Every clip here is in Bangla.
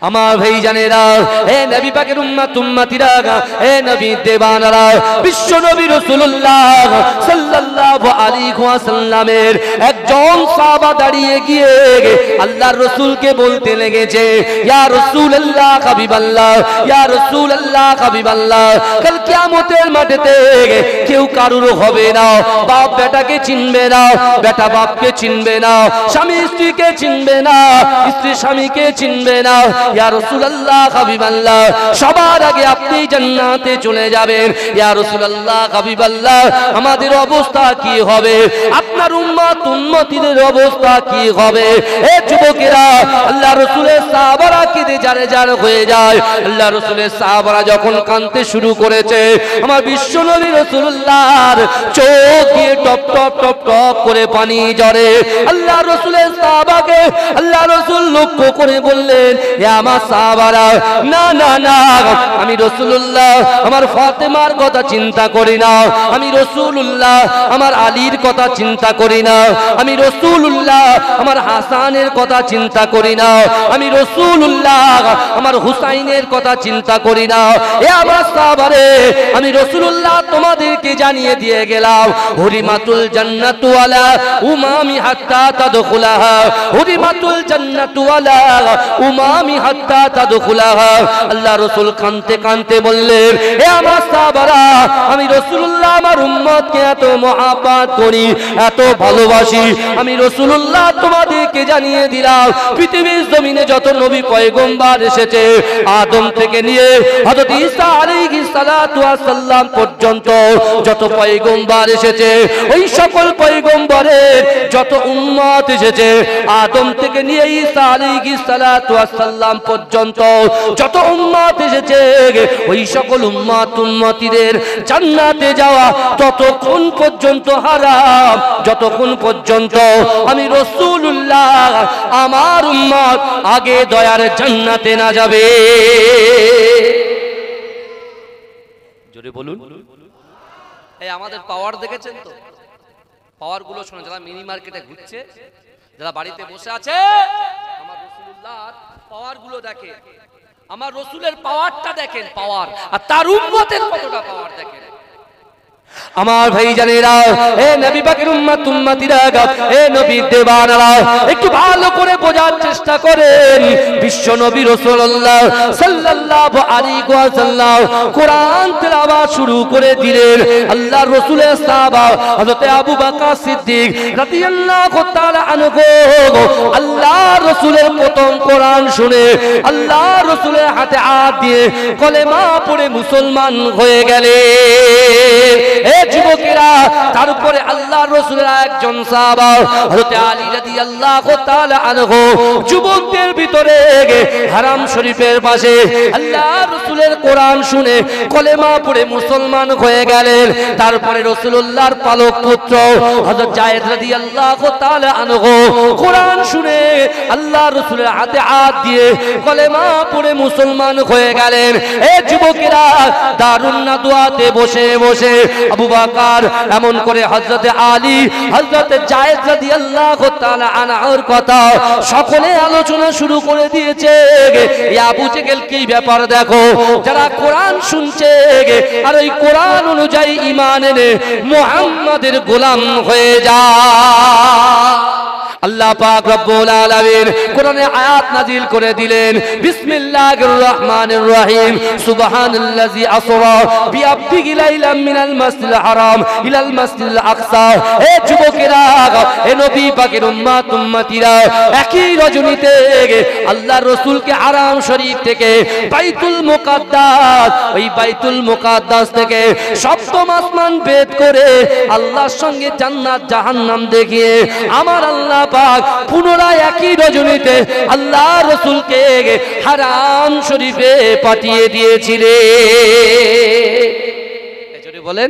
আমার ভাই জানেরা, হে নবী পাকের উম্মত উম্মতিরা, হে নবী দেবানারা, বিশ্ব নবী রাসূলুল্লাহ সাল্লাল্লাহু আলাইহি ওয়াসাল্লামের একজন সাহাবা দাঁড়িয়ে গিয়ে আল্লাহর রাসূলকে বলতে লেগেছে, ইয়া রাসূলুল্লাহ হাবিবাল্লাহ, ইয়া রাসূলুল্লাহ হাবিবাল্লাহ, কাল কিয়ামতের মাঠেতে কেউ কারুর হবে না, বাপ বেটাকে চিনবে না, বেটা বাপকে চিনবে না, স্বামী স্ত্রীকে চিনবে না, স্ত্রী স্বামীকে চিনবে না। ইয়া রাসূলুল্লাহ হাবিবাল্লাহ, সবার আগে আপনি জান্নাতে চলে যাবেন। ইয়া রাসূলুল্লাহ হাবিবাল্লাহ, আমাদের অবস্থা কি হবে? আপনার উম্মত উম্মতিদের অবস্থা কি হবে? এ যুবকেরা, আল্লাহ রাসূলের সাহাবারা কেঁদে জারে জার হয়ে যায়। আল্লাহ রাসূলের সাহাবারা যখন কাঁদতে শুরু করেছে, আমার বিশ্ব নবী রাসূলুল্লাহর চোখ দিয়ে টপ টপ টপ টপ করে পানি ঝরে। আল্লাহ রাসূলের সাহাবাকে আল্লাহ রাসূল লক্ষ্য করে বললেন, হে আমার সাহাবারা, না না না, আমি রাসূলুল্লাহ আমার ফাতেমার কথা চিন্তা করি না, আমি রাসূলুল্লাহ আমার আলীর কথা চিন্তা করি না, আমি রাসূলুল্লাহ আমার হাসানের কথা চিন্তা করি না, আমি রাসূলুল্লাহ আমার হুসাইনের কথা চিন্তা করি না। এ আমার সাহাবারে, আমি রাসূলুল্লাহ তোমাদেরকে জানিয়ে দিয়ে গেলাম, হুরিমাতুল জান্নাতু আলা উমামি হাত্তা তাদখুলাহা, হুরিমাতুল জান্নাতু আলা উমামি হাত্তা তাদখুলাহা। আল্লাহ রাসূল কাঁদতে কাঁদতে বললেন, হে আমার সাহাবারা, আমি রাসূলুল্লাহ আমার উম্মতকে এত মহব্বত করি, এত ভালোবাসি, আমি রাসূলুল্লাহ তোমাদেরকে জানিয়ে দিলাম, পৃথিবীর জমিনে যত নবী পয়গম্বর এসেছে, আদম থেকে নিয়ে হযরত ঈসা আলাইহিস সালাতু ওয়াস সালাম পর্যন্ত যত পয়গম্বর এসেছে, ওই সকল পয়গম্বরের যত উম্মত এসেছে, আদম থেকে নিয়ে ঈসা আলাইহিস সালাতু ওয়াস সালাম পর্যন্ত যত উম্মত এসেছে, ওই সকল উম্মত উম্মতিদের জান্নাতে যাওয়া ততক্ষণ পর্যন্ত হারাম, যতক্ষণ পর্যন্ত আমি রাসূলুল্লাহ আমার উম্মত আগে দয়ার জান্নাতে না যাবে। জোরে বলুন। এই আমাদের পাওয়ার দেখেছেন তো? পাওয়ার গুলো শোনা, যারা মিনি মার্কেটে ঘুরছে, যারা বাড়িতে বসে আছে, আমার রাসূলুল্লাহর পাওয়ার গুলো দেখে, আমার রাসূলের পাওয়ারটা দেখেন, পাওয়ার, আর তার উম্মতের কতটা পাওয়ার দেখেন। আমার ভাই জানেরা, হে নবী পাকের উম্মত উম্মতিরা, হে নবীর দেবানারা, একটু ভালো করে বোঝার চেষ্টা করেন। বিশ্ব নবী রাসূলুল্লাহ সাল্লাল্লাহু আলাইহি ওয়াসাল্লাম কোরআন তেলাওয়াত শুরু করে দিলেন। আল্লাহর রাসূলের সাহাবা হযরত আবু বকর সিদ্দিক রাদিয়াল্লাহু তাআলা আনহু আল্লাহর রাসূলের প্রথম কোরআন শুনে আল্লাহর রাসূলের হাতে হাত দিয়ে কলেমা পড়ে মুসলমান হয়ে গেলেন। এ যুবকেরা, তারপরে আল্লাহর রাসূলের একজন সাহাবা হযরত আলী রাদিয়াল্লাহু তাআলা আনহু যুবকদের ভিতরে হারাম শরীফের পাশে আল্লাহর রাসূলের কোরআন শুনে কলেমা পড়ে মুসলমান হয়ে গেলেন। তারপরে রাসূলুল্লাহর পালক পুত্র হযরত যায়েদ রাদিয়াল্লাহু তাআলা আনহু কোরআন শুনে আল্লাহর রাসূলের হাতে হাত দিয়ে কলেমা পড়ে মুসলমান হয়ে গেলেন। এ যুবকেরা, দারুন নাদওয়াতে বসে বসে আবু বকর, এমন করে হযরত আলী, হযরত যায়েদ রাদিয়াল্লাহু তাআলা আনহুর কথা সকলে আলোচনা শুরু করে দিয়েছে। এই আবু জেহেল কি ব্যাপার দেখো, যারা কোরআন শুনছে আর ওই কোরআন অনুযায়ী ঈমান এনে মুহাম্মাদের গোলাম হয়ে যায়। আল্লাহ পাক রব্বুল আলামিন কোরআনে আয়াত নাযিল করে দিলেন, বিসমিল্লাহির রহমানির রহিম, সুবহানাল্লাযী আসরা বিআবদিহি লাইলাম মিনাল মাসজিদিল হারাম ইলাল মাসজিদিল আকসা। হে যুবকেরা, হে নবী পাকের উম্মত উম্মতিরা, একই রজনীতে আল্লাহর রাসূলকে হারাম শরীফ থেকে বাইতুল মুকাদ্দাস, ওই বাইতুল মুকাদ্দাস থেকে সপ্তম আসমান ভেদ করে আল্লাহর সঙ্গে জান্নাত জাহান্নাম দেখিয়ে আমার আল্লাহ পাক পুনরায় একই রজনীতে আল্লাহ রাসূলকে হারাম শরীফে পাঠিয়ে দিয়েছিলেন। এজন্য বলেন,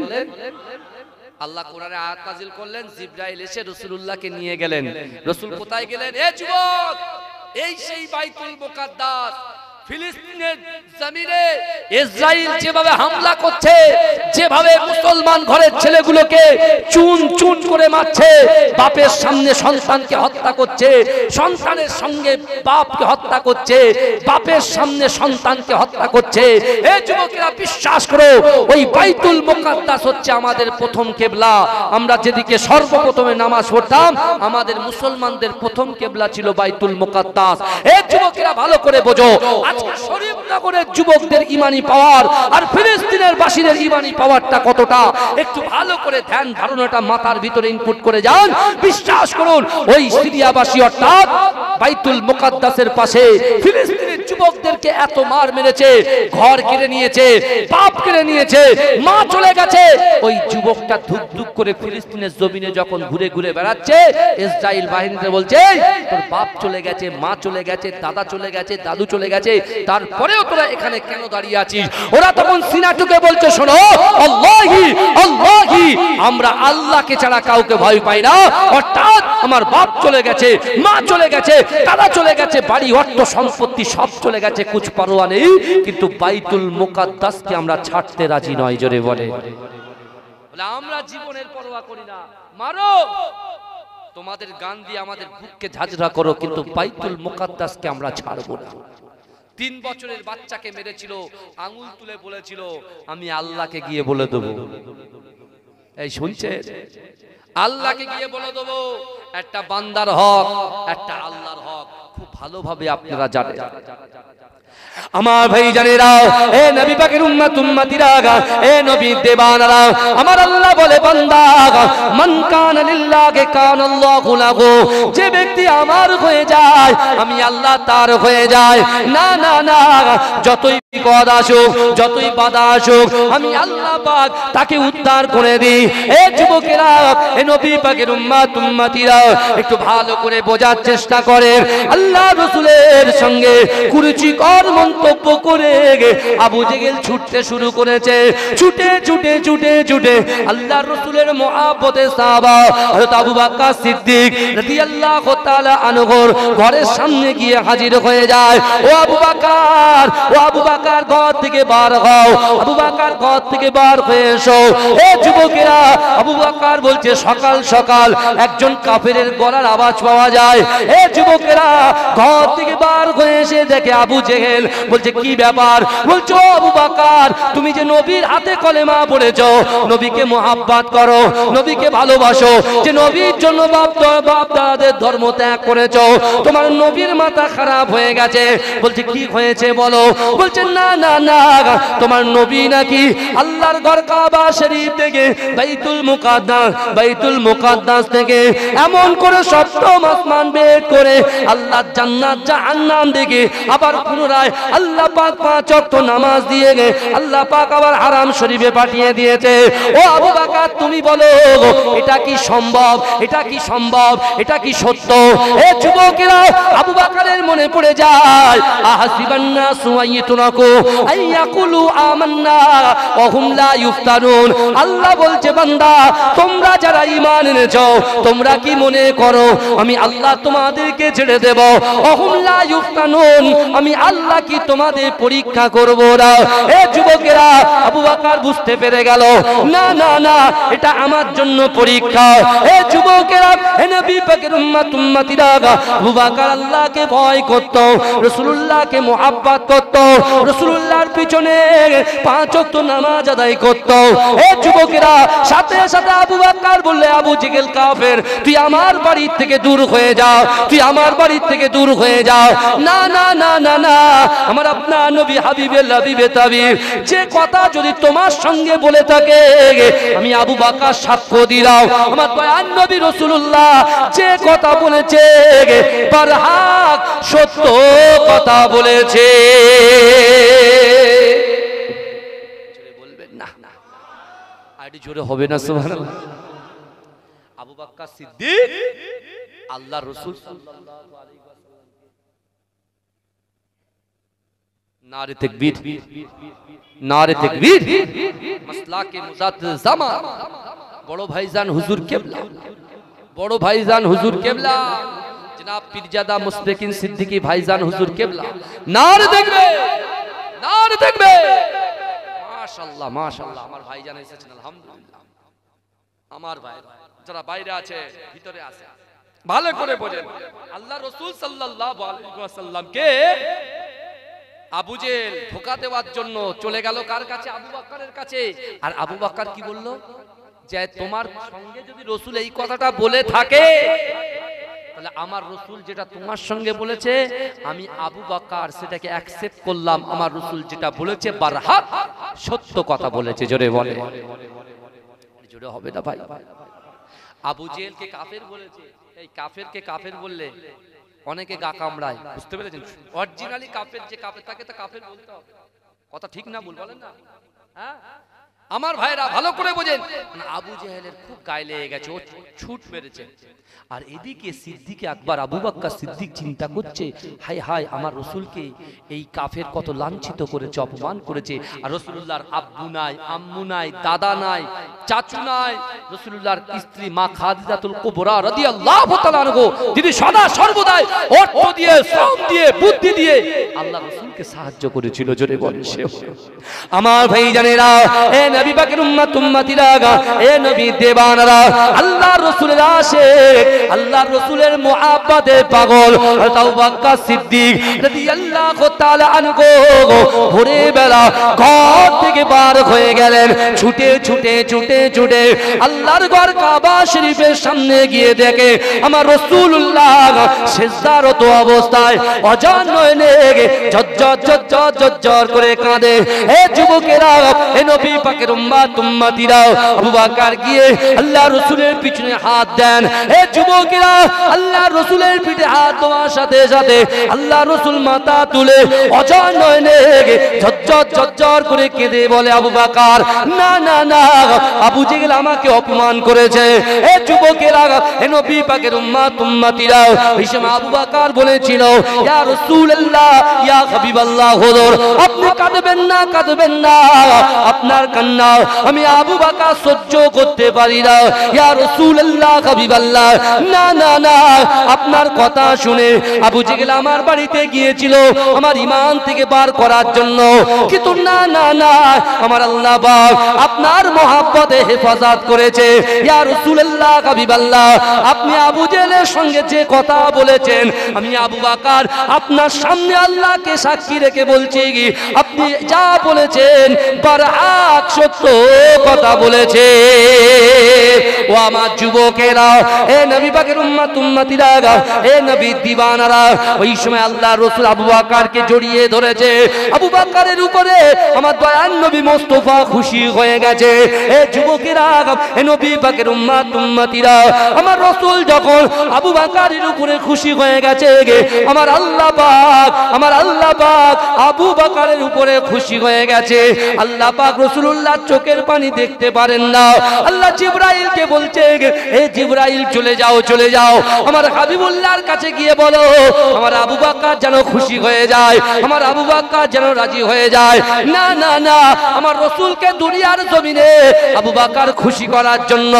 আল্লাহ কোরআনে আয়াত নাযিল করলেন, জিবরাইল এসে রাসূলুল্লাহকে নিয়ে গেলেন। রাসূল কোথায় গেলেন? এ যুবক, এই সেই বাইতুল মুকাদ্দাস, ফিলিস্তিনের জমিনে ইসরাইল যেভাবে হামলা করছে, যেভাবে মুসলমান ঘরের ছেলেগুলোকে চুন চুন করে মারছে, বাপের সামনে সন্তানকে হত্যা করছে, সন্তানের সঙ্গে বাপকে হত্যা করছে, বাপের সামনে সন্তানকে হত্যা করছে। এই যুবকেরা বিশ্বাস করো, ওই বাইতুল মুকাদ্দাস হচ্ছে আমাদের প্রথম কিবলা। আমরা যেদিকে সর্বপ্রথমে নামাজ পড়তাম, আমাদের মুসলমানদের প্রথম কিবলা ছিল বাইতুল মুকাদ্দাস। এই যুবকেরা ভালো করে বোঝো, আজকে শরীফনগরের যুবকদের ঈমানি পাওয়ার আর ফিলিস্তিনের বাসীদের ঈমানি পাওয়ারটা কতটা, একটু ভালো করে ধ্যান ধারণাটা মাথার ভিতরে ইনপুট করে যান। বিশ্বাস করুন, ওই সিরিয়াবাসী অর্থাৎ বাইতুল মুকাদ্দাসের পাশে ফিলিস্তিনের যুবকদেরকে এত মার মেরেছে, ঘর কেড়ে নিয়েছে, বাপ কেড়ে নিয়েছে, মা চলে গেছে। ওই যুবকটা ধুক ধুক করে ফিলিস্তিনের জমিনে যখন ঘুরে ঘুরে বেড়াচ্ছে, ইসরাইল বাহিনীতে বলছে তোর বাপ চলে গেছে, মা চলে গেছে, দাদা চলে গেছে, দাদু চলে গেছে, তারপরেও তোরা এখানে কেন দাঁড়িয়ে আছিস? ওরা তখন সিনাটুকে বলছে শোনো, আল্লাহি আল্লাহি, আমরা আল্লাহকে ছাড়া কাউকে ভয় পাই না। অর্থাৎ আমার বাপ চলে গেছে, মা চলে গেছে, দাদা চলে গেছে, বাড়ি অর্থ সম্পত্তি সব চলে গেছে, কুছ পরোয়া নেই, কিন্তু বাইতুল মুকাদ্দাসকে আমরা ছাড়তে রাজি নয়। জোরে বলে, আমরা জীবনের পরোয়া করি না, মারো তোমাদের গান দিয়ে আমাদের বুককে ঝাঁঝরা করো, কিন্তু বাইতুল মুকাদ্দাসকে আমরা ছাড়বো না। 3 বছরের বাচ্চাকে মেরেছিল, আঙুল তুলে বলেছিল আমি আল্লাহকে গিয়ে বলে দেব। এই শুনছে, আল্লাহকে গিয়ে বলে দেব। একটা বান্দার হক, একটা আল্লাহর হক খুব ভালোভাবে আপনারা জানেন। আমার ভাই জানেরা, এ নবী পাকের উম্মত উম্মতিরা, এ নবী দেবানারা, আমার আল্লাহ বলে বান্দা মান কানা লিল্লাহি কানাল্লাহু লাহু, যে ব্যক্তি আমার হয়ে যায় আমি আল্লাহ তার হয়ে যায়। না না না, যতই বিপদ আসুক, যতই বাধা আসুক, আমি আল্লাহ পাক তাকে উদ্ধার করে দিই। এ যুবকেরা, এ নবী পাকের উম্মত উম্মতিরা, একটু ভালো করে বোঝার চেষ্টা করেন। আল্লাহ রাসূলের সঙ্গে কুরুচিকর মন্তব্য করে আবু জেহেল ছুটতে শুরু করেছে। ছুটে ছুটে ছুটে ছুটে আল্লাহ রাসূলের মুহাব্বতে সাহাবা হযরত আবু বকর সিদ্দিক রাদিয়াল্লাহু তাআলা আনহুর ঘরের সামনে গিয়ে হাজির হয়ে যায়। ও আবু বকর, ও আবু বকর, ঘর থেকে বার হও, আবু বকর ঘর থেকে বার হয়ে এসো। এ যুবকেরা, আবু বকর বলছে সকাল সকাল একজন কাফেরের গলার আওয়াজ পাওয়া যায়। এ যুবকেরা ঘর থেকে বার হয়ে এসে দেখে আবু জেহেল। বলছে কি ব্যাপার? বলছো আবু বকর, তুমি যে নবীর হাতে কলেমা পড়েছো, নবীকে মুহাব্বত করো, নবীকে ভালোবাসো, যে নবীর জন্য বাপ দাদাদের ধর্ম ত্যাগ করেছো, তোমার নবীর মাথা খারাপ হয়ে গেছে। বলছে কি হয়েছে বলো? বলছে না না না, তোমার নবী নাকি আল্লাহর ঘর কাবা শরীফ থেকে বাইতুল মুকাদ্দাস থেকে এমন করে সপ্তম আসমান বের করে আল্লাহ জান্নাত জাহান্নাম দেখে আবার পুনরায় আল্লাহ পাক 5 ওয়াক্ত নামাজ দিয়ে আল্লাহ পাক আবার হারাম শরীফে পাঠিয়ে দিয়েছে। ও আবু বকর, তুমি বলো এটা কি সম্ভব? এটা কি সম্ভব? এটা কি সত্য? এ যুবকেরা, আবু বকরের মনে পড়ে যায় আহাসিবান নাসু আইয়ুতরাকু আইয়াকুলু আমান্না ওয়া হুম লা ইফতানুন। আল্লাহ বলছে বান্দা, তোমরা যারা ঈমান এনেছো, তোমরা কি মনে করো আমি আল্লাহ তোমাদেরকে ছেড়ে দেব? ওয়া হুম লা ইফতানুন, আমি আল্লাহ কি তোমাদের পরীক্ষা করব না? এ যুবকেরা, আবু বকর বুঝতে পেরে গেল না না না, এটা আমার জন্য পরীক্ষা। এ যুবকেরা, হে নবী পাকের উম্মত উম্মতিরা, আবু বকর আল্লাহকে ভয় করত, রাসূলুল্লাহকে মুহাব্বত করত, রাসূলুল্লাহর পিছনে 5 ওয়াক্ত নামাজ আদায় করত। এ যুবকেরা, সাথে সাথে আবু বকর বললে আবু জেহেল কাফের, তুই আমার বাড়ি থেকে দূর হয়ে যা, তুই আমার বাড়ি থেকে দূর হয়ে যা। না না না না না, আমার আপনার নবী হাবিবে লাবিবে তাবিব যে কথা যদি তোমার সঙ্গে বলে থাকে, আমি আবু বকর সাক্ষ্য দিলাম, আমার দয়ার নবী রাসূলুল্লাহ যে কথা বলেছে বরহাক সত্য কথা বলেছে। বলবেন না, আর জোরে হবে না সুবহানাল্লাহ। আবু বকর সিদ্দিক আল্লাহর রাসূল সাল্লাল্লাহু আলাইহি ওয়াসাল্লাম, নারে তাকবীর, নারে তাকবীর, মাসলাকে মুজাদ্দিদ জামান, বড় ভাইজান হুজুর কিবলা, বড় ভাইজান হুজুর কিবলা जनाब पीरजादा मुस्ताकिन सिद्दीकी भाईजान हुजूर किबला नारे देखবে नारे देखবে মাশাআল্লাহ মাশাআল্লাহ আমার ভাইজান এসেছেন আলহামদুলিল্লাহ আমার ভাই যারা বাইরে আছে ভিতরে আছে ভালো করে বোঝেন আল্লাহ রাসূল সাল্লাল্লাহু আলাইহি ওয়াসাল্লামকে আবু জেল ধোঁকা দেওয়ার জন্য চলে গেল কার কাছে আবু বকরের কাছে আর আবু বকর কি বলল যে তোমার সঙ্গে যদি রাসূল এই কথাটা বলে থাকে তাহলে আমার রাসূল যেটা তোমার সঙ্গে বলেছে আমি আবু বকর সেটাকে অ্যাকসেপ্ট করলাম আমার রাসূল যেটা বলেছে বারহাক সত্য কথা বলেছে জোরে বলে জোরে হবে না ভাই আবু জেলকে কাফের বলেছে এই কাফেরকে কাফের বললে অনেকে গা কামড়ায় বুঝতে পেরেছেন অরিজিনালি কাফের যে কাফের তাকে তো কাফের বলতে হবে কথা ঠিক না ভুল বলেন না হ্যাঁ আমার ভাইরা ভালো করে বোঝেন আবু জেহেলের খুব গায়ে লেগে গেছে ও ছুট মেরেছে আর এদিকে সিদ্দিক আকবর আবু বকর সিদ্দিক চিন্তা করছে হায় হায় আমার রাসূলকে এই কাফের কত লাঞ্ছিত করেছে অপমান করেছে আর রাসূলুল্লাহর আব্বু নাই আম্মু নাই দাদা নাই চাচু নাই রাসূলুল্লাহর স্ত্রী মা খাদিজাতুল কুবরা রাদিয়াল্লাহু তাআলা আনহা যিনি সদা সর্বদাই অর্থ দিয়ে শ্রম দিয়ে বুদ্ধি দিয়ে আল্লাহ রাসূলকে সাহায্য করেছিল জোরে বলেন সে আমার ভাইজানেরা এ নবী পাকের উম্মতিরা এ নবী দেবানরা আল্লাহর রাসূলের আশিক আল্লাহর রাসূলের মুহাব্বতে পাগল হযরত আবু বকর সিদ্দিক রাদিয়াল্লাহু তাআলা আনহু ভোরে বেলা ঘর থেকে বার হয়ে গেলেন ছুটে ছুটে ছুটে ছুটে আল্লাহর ঘর কাবা শরীফের সামনে গিয়ে দেখে আমার রাসূলুল্লাহ সিজদারত অবস্থায় অজান নয়নে ঝরঝর ঝরঝর ঝরঝর করে কাঁদে হে যুবকেরা হে নবী পাকের উম্মতিরা আবু বকর গিয়ে আল্লাহর রাসূলের পিছনে হাত দেন হে যুবকেরা আল্লাহর রাসূলের পিঠে হাত দেওয়ার সাথে সাথে আল্লাহর রাসূল মাথা তুলে অজান নয়নে ঝরঝর ঝরঝর করে কেঁদে বলে আবু বকর না না না আবু জেহেল আমাকে অপমান করেছে হে যুবকেরা হে নবী পাকের উম্মতিরা এই সময় আবু বকর বলেছিল ইয়া রাসূলুল্লাহ ইয়া হাবিবাল্লাহ হুজুর আপনি কাঁদবেন না আপনার কান্না আমি আবু বকর সহ্য করতে পারি না ইয়া রাসূলুল্লাহ হাবিবাল্লাহ না না না আপনার কথা শুনে আবু জেহেল আমার বাড়িতে গিয়েছিল আমার ঈমান থেকে বার করার জন্য কিন্তু না না না আমার আল্লাহ পাক আপনার মহব্বতে হেফাজত করেছে ইয়া রাসূলুল্লাহ হাবিবাল্লাহ আপনি আবু জেহেলের সঙ্গে যে কথা বলেছেন আমি আবু বকর আপনার সামনে আল্লাহকে সাক্ষী রেখে বলছি কি আপনি যা বলেছেন বারহাক সত্য কথা বলেছে ও আমার যুবকেরা এ নবী পাকের উম্মতিরা এ নবী দিওয়ানারা ওই সময় আল্লাহর রাসূল আবু বকরকে জড়িয়ে ধরেছে আবু বকরের উপরে আমার দয়ার নবী মুস্তাফা খুশি হয়ে গেছে এ যুবকেরা এ নবী পাকের উম্মতিরা আমার রাসূল যখন আবু বকরের উপরে খুশি হয়ে গেছে আমার আল্লাহ পাক আবু বকরের উপরে খুশি হয়ে গেছে আল্লাহ পাক রাসূলুল্লাহর চোখের পানি দেখতে পারেন না আল্লাহ জিবরাইলকে বলছে এ জিবরাইল চলে যাও আমার হাবিবুল্লাহর কাছে গিয়ে বলো আমার আবু বকর যেন খুশি হয়ে যায় আমার আবু বকর যেন রাজি হয়ে যায় না না না আমার রাসূলকে দুনিয়ার জমিনে আবু বকর খুশি করার জন্য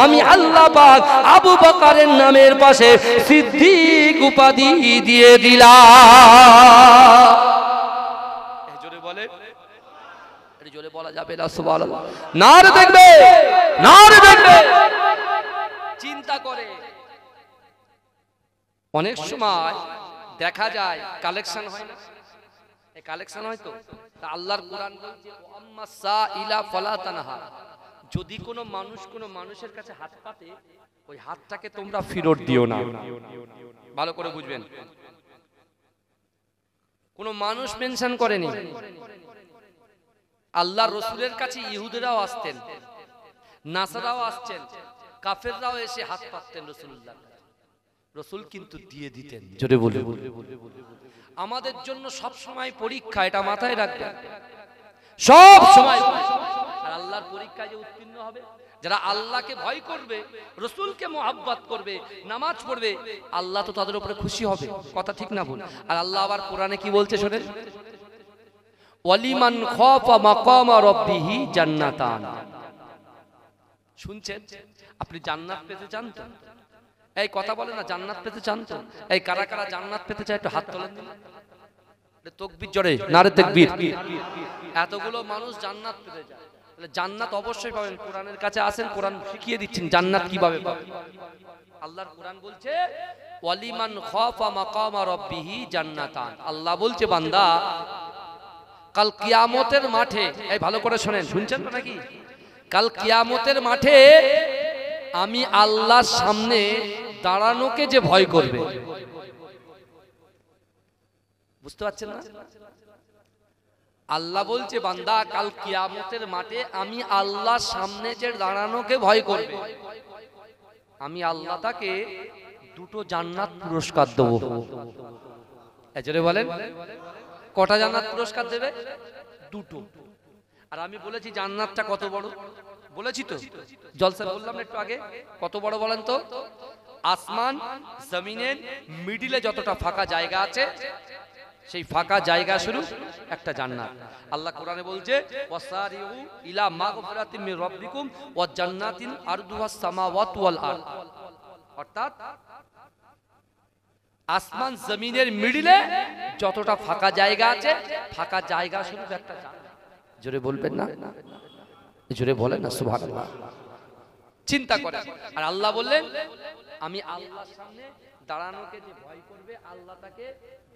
আমি আল্লাহ পাক আবু বকরের নামের পাশে সিদ্দিক উপাধি দিয়ে দিলাম জোরে বলে এটা জোরে বলা যাবে না সুবহানাল্লাহ নারে দেখবে চিন্তা করে অনেক সময় দেখা যায় কালেকশন হয় না এই কালেকশন হয় তো তা আল্লাহর কোরআন বলছে ওয়াম্মা সাইলা ফালা তানহা যদি কোনো মানুষের কাছে হাত পাতে ওই হাতটাকে তোমরা ফেরত দিও না ভালো করে বুঝবেন কোন মানুষ মেনশন করেনি আল্লাহর রাসূলের কাছে ইহুদিরাও আসতেন নাসারাও আসতেন কাফেররাও এসে হাত পাততেন রাসূলুল্লাহ রাসূল কিন্তু দিয়ে দিতেন জোরে বলে আমাদের জন্য সব সময় পরীক্ষা এটা মাথায় রাখবেন সব সময় আর আল্লাহর পরীক্ষায় যে উত্তীর্ণ হবে যারা আল্লাহকে ভয় করবে রাসূলকে মুহাব্বত করবে নামাজ পড়বে আল্লাহ তো তাদের উপরে খুশি হবে কথা ঠিক না ভুল আর আল্লাহ আবার কোরআনে কি বলছে শুনেন ওয়ালিমান খাফা মাকামা রাব্বিহি জান্নাতান শুনছেন আপনি জান্নাত পেতে চান তো এই কথা বলে না জান্নাত পেতে চান তো? এই কারা কারা জান্নাত পেতে চায় একটু হাত তোলেন। তাকবীর জোরে, নারে তাকবীর। এতগুলো মানুষ জান্নাত পেতে চায়, তাহলে জান্নাত অবশ্যই পাবেন। কোরআনের কাছে আসেন, কোরআন শিখিয়ে দিচ্ছেন জান্নাত কিভাবে পাবেন। আল্লাহর কোরআন বলছে ওয়ালিমান খাফা মাকামা রাব্বিহি জান্নাতান। আল্লাহ বলছে বান্দা কাল কিয়ামতের মাঠে, এই ভালো করে শুনেন, শুনছেন তো নাকি? কাল কিয়ামতের মাঠে আমি আল্লাহর সামনে দাঁড়ানোকে যে ভয় করবে, বুঝতে পারছেন না? আল্লাহ বলছে বান্দা কাল কিয়ামতের মাঠে আমি আল্লাহর সামনে যে দাঁড়ানোকে ভয় করবে, আমি আল্লাহ তাকে দুটো জান্নাত পুরস্কার দেব। এজরে বলেন কটা জান্নাত পুরস্কার দেবে? দুটো। আর আমি বলেছি জান্নাতটা কত বড় বলেছি তো, জলসা বললাম একটু আগে। কত বড় বলেন তো? আসমান জমিনের মিডিলে যতটা ফাঁকা জায়গা আছে, সেই ফাঁকা জায়গা শুরু একটা জান্নাত। আল্লাহ কোরআনে বলছে ওয়াসারিউ ইলা মাগফিরাতিম মির রাব্বিকুম ওয়া জান্নাতিন আরদুহাস সামাওয়াতু ওয়াল আরদ। অর্থাৎ আসমান জমিনের মিডিলে যতটা ফাঁকা জায়গা আছে, ফাঁকা জায়গা শুরু একটা জান্নাত। জোরে বলবেন না? জোরে বলেন না সুবহানাল্লাহ। চিন্তা করেন। আর আল্লাহ বললেন আমি আল্লাহর সামনে দাঁড়ানোকে যে ভয় করবে আল্লাহ তাকে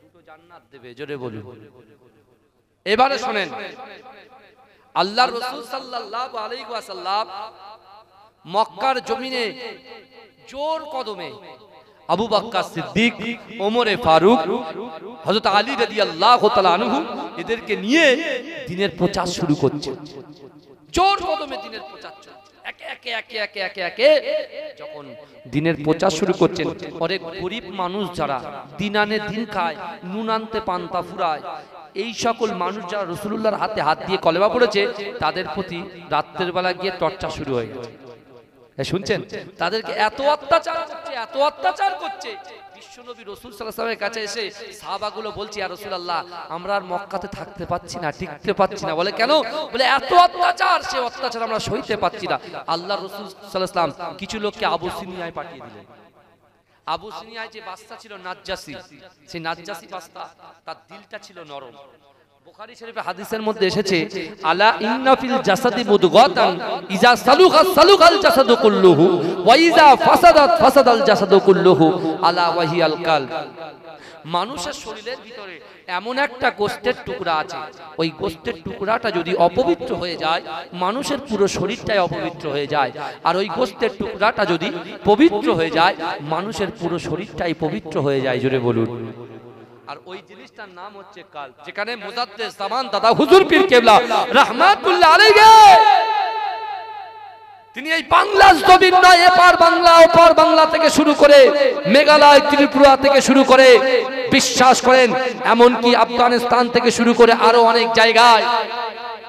দুটো জান্নাত দেবে। জোরে বলুন। এবারে শুনেন, আল্লাহর রাসূল সাল্লাল্লাহু আলাইহি ওয়াসাল্লাম মক্কার জমিনে জোর কদমে আবু বকর সিদ্দিক, ওমরে ফারুক, হযরত আলী রাদিয়াল্লাহু তাআলা আনহু এদেরকে নিয়ে দ্বীনের প্রচার শুরু করছে। জোর কদমে দ্বীনের প্রচার চলছে। একে যখন দ্বীনের প্রচার শুরু করছেন, অনেক গরিব মানুষ যারা দিন আনে দিন খায়, নুন আনতে পান্তা ফুরায়, এই সকল মানুষ যারা রাসূলুল্লাহর হাতে হাত দিয়ে কলেমা পড়েছে, তাদের প্রতি রাতের বেলা গিয়ে টর্চার শুরু হয়ে গেছে। শুনছেন? তাদেরকে এত অত্যাচার করছে। বিশ্বনবী রাসূল সাল্লাল্লাহু আলাইহি ওয়াসাল্লামের কাছে এসে সাহাবাগুলো বলছে ইয়া রাসূলুল্লাহ আমরা আর মক্কাতে থাকতে পাচ্ছি না, টিকতে পাচ্ছি না। বলে কেন? বলে এত অত্যাচার, সে অত্যাচার আমরা সইতে পাচ্ছি না। আল্লাহর রাসূল সাল্লাল্লাহু আলাইহি ওয়াসাল্লাম কিছু লোককে আবুসিনিয়ায় পাঠিয়ে দিলেন। আবুসিনিয়ায় যে বাদশা ছিল নাজ্জাসী, সেই নাজ্জাসী বাদশা তার দিলটা ছিল নরম। বুখারী শরীফে হাদিসের মধ্যে এসেছে আলা ইন্না ফিল জাসাদি মুদগাতান ইজা সালুখা সালুখাল জাসাদু কুল্লুহু ওয়া ইজা ফাসাদাত ফাসাদাল জাসাদু কুল্লুহু আলা ওয়াহিয়াল কালব। মানুষের শরীরের ভিতরে এমন একটা গোশতের টুকরা আছে, ওই গোশতের টুকরাটা যদি অপবিত্র হয়ে যায়, মানুষের পুরো শরীরটাই অপবিত্র হয়ে যায়। আর ওই গোশতের টুকরাটা যদি পবিত্র হয়ে যায়, মানুষের পুরো শরীরটাই পবিত্র হয়ে যায়। জোরে বলুন। আর ওই জিনিসটার নাম হচ্ছে কালব, যেখানে মুজাদ্দিদ জামান দাদা হুজুর পীর কেবলা রাহমাতুল্লাহ আলাইহি তিনি এই বাংলার জমিন নয়, এপার বাংলা ওপার বাংলা থেকে শুরু করে মেঘালয় ত্রিপুরা থেকে শুরু করে বিশ্বাস করেন এমনকি আফগানিস্তান থেকে শুরু করে আরো অনেক জায়গায়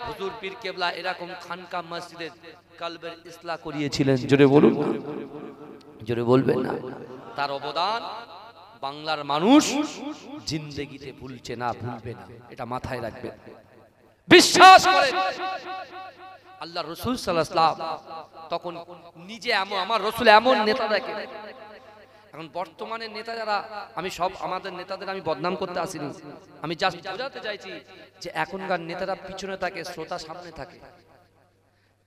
হুজুর পীর কেবলা এরকম খানকা মসজিদে কলবের ইসলাহ করিয়েছিলেন। জোরে বলুন। জোরে বলবেন না? তার অবদান বাংলার মানুষ জিন্দেগিতে ভুলছে না, ভুলবে না, এটা মাথায় রাখবেন। বিশ্বাস করেন আল্লাহ রাসূল সাল্লাল্লাহু আলাইহি ওয়াসাল্লাম তখন নিজে এমন, আমার রাসূল এমন নেতা দেখে। এখন বর্তমানে নেতা যারা, আমি সব আমাদের নেতাদের আমি বদনাম করতে আসিনি, আমি জাস্ট বোঝাতে চাইছি যে এখনকার নেতারা পিছনে থাকে, শ্রোতা সামনে থাকে,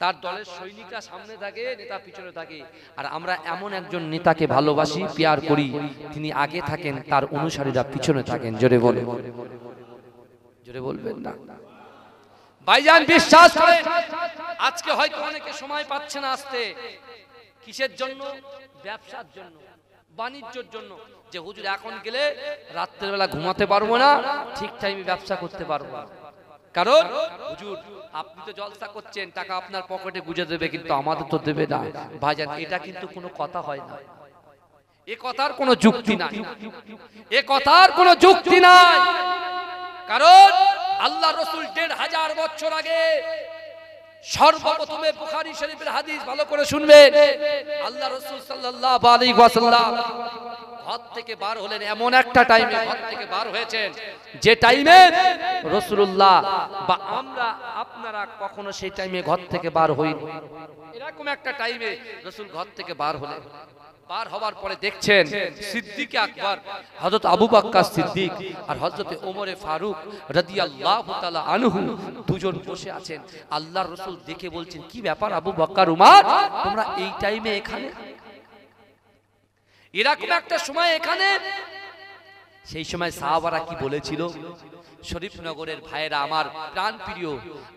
তার দলের সৈনিকরা সামনে থাকে, নেতা পিছনে থাকে। আর আমরা এমন একজন নেতাকে ভালোবাসি, প্যার করি, তিনি আগে থাকেন, তার অনুসারীরা পিছনে থাকেন। জোরে বলে, জোরে বলবেন না? ভাইজান বিশ্বাস করেন, আজকে হয়তো অনেকে সময় পাচ্ছে না আসতে। কিসের জন্য? ব্যবসার জন্য, বাণিজ্যের জন্য। যে হুজুর এখন গেলে রাত্রের বেলা ঘুমাতে পারবো না, ঠিক টাইমে ব্যবসা করতে পারবো না। কারণ হুজুর আপনি তো জলসা করছেন, টাকা আপনার পকেটে গুজে দেবে, কিন্তু আমাদের তো দেবে না। ভাইজান এটা কিন্তু কোনো কথা হয় না, এ কথার কোনো যুক্তি নাই, এ কথার কোনো যুক্তি নাই। কারণ আল্লাহ রাসূল ১৫০০ বছর আগে সর্বপ্রথমে বুখারী শরীফের হাদিস ভালো করে শুনবেন, আল্লাহ রাসূল সাল্লাল্লাহু আলাইহি ওয়াসাল্লাম ঘর থেকে বার হলেন এমন একটা টাইমে, ঘর থেকে বার হয়েছেন যে টাইমে রাসূলুল্লাহ বা আমরা আপনারা কখনো সেই টাইমে ঘর থেকে বার হইনি। এরকম একটা টাইমে রাসূল ঘর থেকে বার হলেন। পার হওয়ার পরে দেখছেন সিদ্দিক আকবর হযরত আবু বকর সিদ্দিক আর হযরত ওমর ফারুক রাদিয়াল্লাহু তাআলা আনহু দুজন বসে আছেন। আল্লাহর রাসূল দেখে বলছেন, কি ব্যাপার আবু বকর উমর, তোমরা এই টাইমে এখানে? এরকম একটা সময় এখানে। সেই সময় সাহাবারা কি বলেছিল? শরীফনগরের ভাইয়েরা আমার প্রাণ প্রিয়,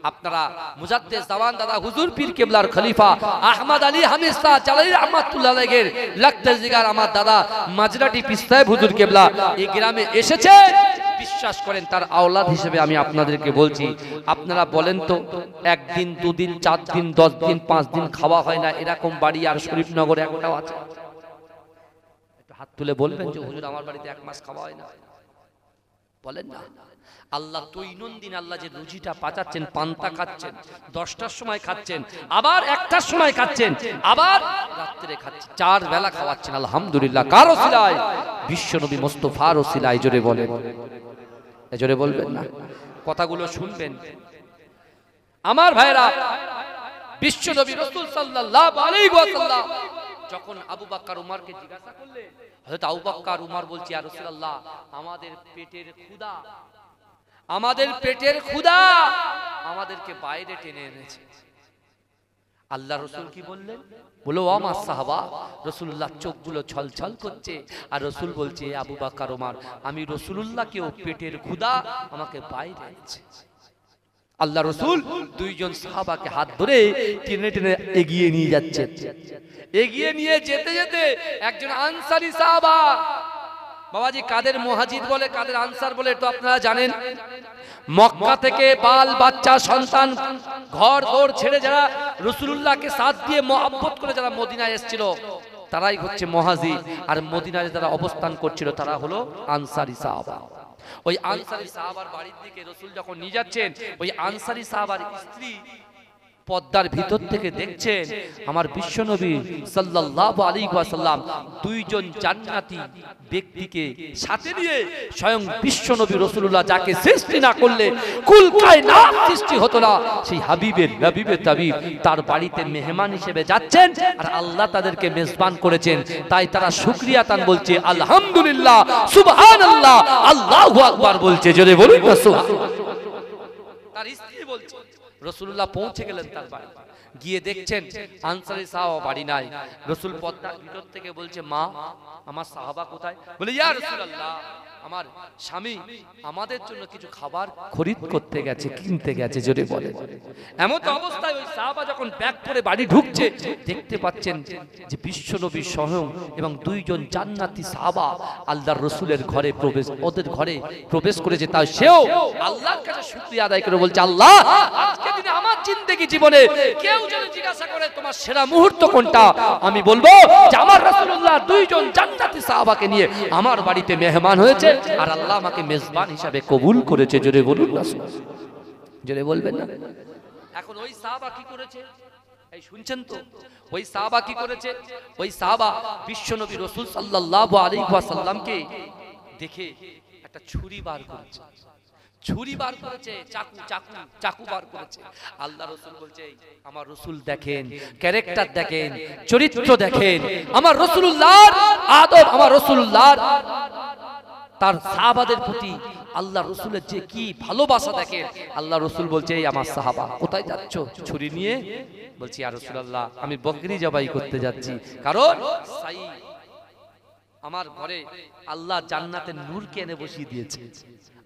আপনারা মুজাদ্দেদ জামান দাদা হুজুর পীর কেবলার খলিফা আহমদ আলী হামিদ শাহ জালালি রাহমাতুল্লাহ আলাইহির লাখতে জিগার আমার দাদা মাজরাটি পিস্তায় হুজুর কেবলা এই গ্রামে এসেছে। বিশ্বাস করেন তার আওলাদ হিসেবে আমি আপনাদেরকে বলছি, আপনারা বলেন তো একদিন দুদিন 4 দিন 10 দিন 5 দিন খাওয়া হয় না এরকম বাড়ি আর শরীফনগরে একটাও আছে? একটু হাত তুলে বলবেন যে হুজুর আমার বাড়িতে 1 মাস খাওয়া হয় না, বলেন না। আল্লাহ দৈনন্দিন আল্লাহ যে রুজিটা পাচাচ্ছেন, পান্তা খাচ্ছেন, 10টার সময় খাচ্ছেন, আবার 1টার সময় খাচ্ছেন, আবার রাত্রে খাচ্ছেন, 4 বেলা খাওয়াচ্ছেন আলহামদুলিল্লাহ। কার ওসিলায়? বিশ্বনবী মুস্তাফার ওসিলায়। জোরে বলেন, জোরে বলবেন না, কথাগুলো শুনবেন আমার ভাইরা। বিশ্বনবী রাসূল সাল্লাল্লাহু আলাইহি ওয়াসাল্লাম যখন আবু বকর উমরকে জিজ্ঞাসা করলেন, হযরত আবু বকর উমর বলছে, ইয়া রাসূলুল্লাহ আমাদের পেটের ক্ষুধা, আমাদের পেটের ক্ষুধা আমাদেরকে বাইরে টেনে এনেছে। আল্লাহ রাসূল কি বললেন? বলো আমার সাহাবা, রাসূলুল্লাহ চোখগুলো ছলছল করছে আর রাসূল বলছে, আবু বকর উমর আমি রাসূলুল্লাহকেও পেটের ক্ষুধা আমাকে বাইরে এনেছে। আল্লাহ রাসূল দুইজন সাহাবাকে হাত ধরে টেনে টেনে এগিয়ে নিয়ে যাচ্ছেন। এগিয়ে নিয়ে যেতে যেতে একজন আনসারী সাহাবা, বাবাজি কাদের মুহাজির বলে কাদের আনসার বলে তো আপনারা জানেন। মক্কা থেকে বাল বাচ্চা সন্তান ঘর দোর ছেড়ে যারা রাসূলুল্লাহকে সাথ দিয়ে মহব্বত করে যারা মদিনায় এসেছিল তারাই হচ্ছে মুহাজির, আর মদিনায় যারা অবস্থান করছিল তারা হলো আনসারী সাহাবা। ওই আনসারী সাহাবার বাড়ির দিকে রাসূল যখন নিয়ে যাচ্ছেন, ওই আনসারী সাহাবার স্ত্রী পর্দার ভিতর থেকে দেখছেন আমার বিশ্বনবী সাল্লাল্লাহু আলাইহি ওয়াসাল্লাম দুইজন জান্নাতি ব্যক্তিকে সাথে নিয়ে স্বয়ং বিশ্বনবী রাসূলুল্লাহ যাকে সৃষ্টি না করলে কুল কায়নাত সৃষ্টি হতো না, সেই হাবিবের তাবিব তার বাড়িতে মেহমান হিসেবে যাচ্ছেন, আর আল্লাহ তাদেরকে মেজবান করেছেন। তাই তারা শুকরিয়া তান বলছে আলহামদুলিল্লাহ, সুবহানাল্লাহ, আল্লাহু আকবার বলছে। জোরে বলুন না সুবহানাল্লাহ। তার স্ত্রী বলছে, রাসূলুল্লাহ পৌঁছে গেলেন তার বাড়ি, গিয়ে দেখছেন আনসারী সাহাবা বাড়ি নাই। রাসূল পর্দার ভিতর থেকে বলছে, মা আমার সাহাবা কোথায়? বলে, ইয়া রাসূলুল্লাহ আমার স্বামী আমাদের জন্য কিছু খাবার খরিদ করতে গেছে, কিনতে গেছে। জোরে বলে। এমন অবস্থায় ওই সাহাবা যখন ব্যাগ করে বাড়ি ঢুকছে, দেখতে পাচ্ছেন যে বিশ্বনবী স্বয়ং এবং দুইজন জান্নাতি সাহাবা আল্লাহর রাসূলের ঘরে প্রবেশ, ওদের ঘরে প্রবেশ করেছে। তাই সেও আল্লাহর কাছে শুকরিয়া আদায় করে বলছে, আল্লাহ আজকে দিনে আমার জিন্দেগি জীবনে কেউ যদি জিজ্ঞাসা করে তোমার সেরা মুহূর্ত কোনটা, আমি বলবো যে আমার রাসূলুল্লাহ দুইজন জান্নাতি সাহাবাকে নিয়ে আমার বাড়িতে মেহমান হয়েছে আর আল্লাহ আমাকে মেজবান হিসাবে কবুল করেছে। জোরে বলুন না, জোরে বলবেন না। এখন ওই সাহাবা কি করেছে? এই শুনছেন তো, ওই সাহাবা কি করেছে? ওই সাহাবা বিশ্বনবী রাসূল সাল্লাল্লাহু আলাইহি ওয়াসাল্লামকে দেখে একটা ছুরি বার করেছে, ছুরি বার করেছে, চাকু বার করেছে। আল্লাহ রাসূল বলছে, আমার রাসূল দেখেন, ক্যারেক্টার দেখেন, চরিত্র দেখেন, আমার রাসূলুল্লাহর আদব, আমার রাসূলুল্লাহর তার সাহাবাদের প্রতি আল্লাহ রাসূলের যে কি ভালোবাসা দেখেন। আল্লাহ রাসূল বলছে, এই আমার সাহাবা কোথায় যাচ্ছ? ছুরি নিয়ে। বলছি, ইয়া রাসূলুল্লাহ আমি বকরি জবাই করতে যাচ্ছি, কারণ আমার ঘরে আল্লাহ জান্নাতের নূরকে এনে বসিয়ে দিয়েছে,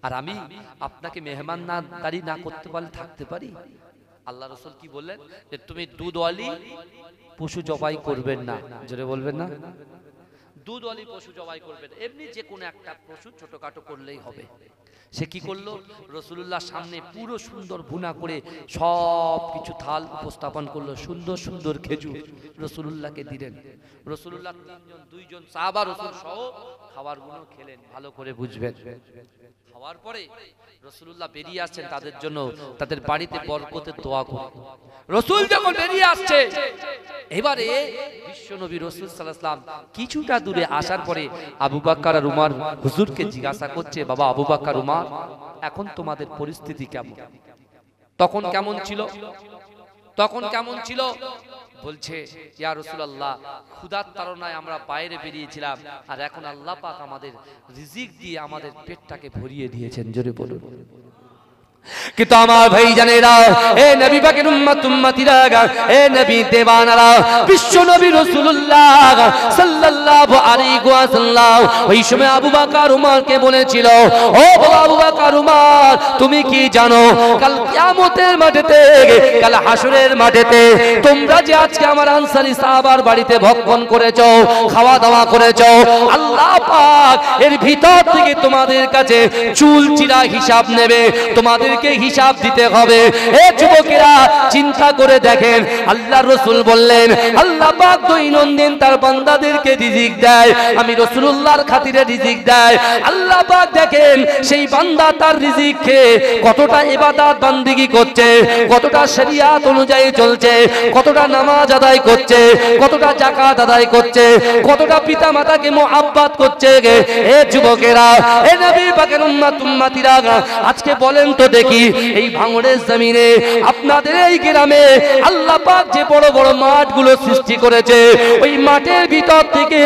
আর আমি আপনাকে মেহমানদারি না করতে পারলে থাকতে পারি? আল্লাহ রাসূল কি বললেন? যে তুমি দুধওয়ালি পশু জবাই করবেন না। জোরে বলবেন না, দুধওয়ালি পশু জবাই করবেন, এমনি যে কোনো একটা পশু ছোটখাটো করলেই হবে। সে কি করলো? রাসূলুল্লাহর সামনে পুরো সুন্দর ভুনা করে সব কিছু থাল উপস্থাপন করলো, সুন্দর সুন্দর খেজুর রাসূলুল্লাহকে দিলেন। রাসূলুল্লাহ দুইজন সাহাবা রাসূল সহ খাবারগুলো খেলেন, ভালো করে বুঝবেন। খাওয়ার পরে রাসূলুল্লাহ বেরিয়ে আসছেন তাদের জন্য, তাদের বাড়িতে বরকতের দোয়া করে। রাসূল যখন বেরিয়ে আসছে, এবারে বিশ্বনবী রাসূল সাল্লাল্লাহু আলাইহি ওয়াসাল্লাম কিছুটা দূরে আসার পরে আবু বকর আর উমর হুজুরকে জিজ্ঞাসা করছে, বাবা আবু বকর উমর এখন তোমাদের পরিস্থিতি কেমন? তখন কেমন ছিল? তখন কেমন ছিল? বলছে ইয়া রাসূলুল্লাহ, ক্ষুধার তাড়নায় আমরা বাইরে বেরিয়েছিলাম, আর এখন আল্লাহ পাক আমাদের রিজিক দিয়ে আমাদের পেটটাকে ভরিয়ে দিয়েছেন। জোরে বলুন। কিন্তু আমার ভাই জানেরা, এ নবী পাকের উম্মত উম্মতিরা, এ নবী দেওয়ানারা, বিশ্ব নবী রাসূলুল্লাহ সাল্লাল্লাহু আলাইহি ওয়াসাল্লাম ওই সময় আবু বকর উমরকে বলেছিল, ও আবু বকর উমর, তুমি কি জানো কাল কিয়ামতের মাঠেতে, কাল হাসরের মাঠেতে তোমরা যে আজকে আমার আনসারী সাহাবার বাড়িতে ভক্ষণ করেছো, খাওয়া দাওয়া করেছো, আল্লাহ পাক এর ভিতর থেকে তোমাদের কাছে চুল চিরা হিসাব নেবে, তোমাদের হিসাব দিতে হবে। এ যুবকেরা চিন্তা করে দেখেন, আল্লাহর রাসূল বললেন আল্লাহ পাক দৈনন্দিন তার বান্দাদেরকে রিজিক দেয়, আমি রাসূলুল্লাহর খাতিরে রিজিক দেয়। আল্লাহ পাক দেখেন সেই বান্দা তার রিজিক খেয়ে কতটা ইবাদত বান্দিগি করছে, কতটা শরিয়াত অনুযায়ী চলছে, কতটা নামাজ আদায় করছে, কতটা যাকাত আদায় করছে, কতটা পিতা মাতাকে মুহাব্বত করছে। এ যুবকেরা, এ নবী পাকের উম্মত উম্মতিরা, আজকে বলেন তো দেখি, এই ভাঙড়ের জমিনে আপনাদের এই গ্রামে আল্লাহ পাক যে বড় বড় মাঠগুলো সৃষ্টি করেছে, ওই মাঠের ভিতর থেকে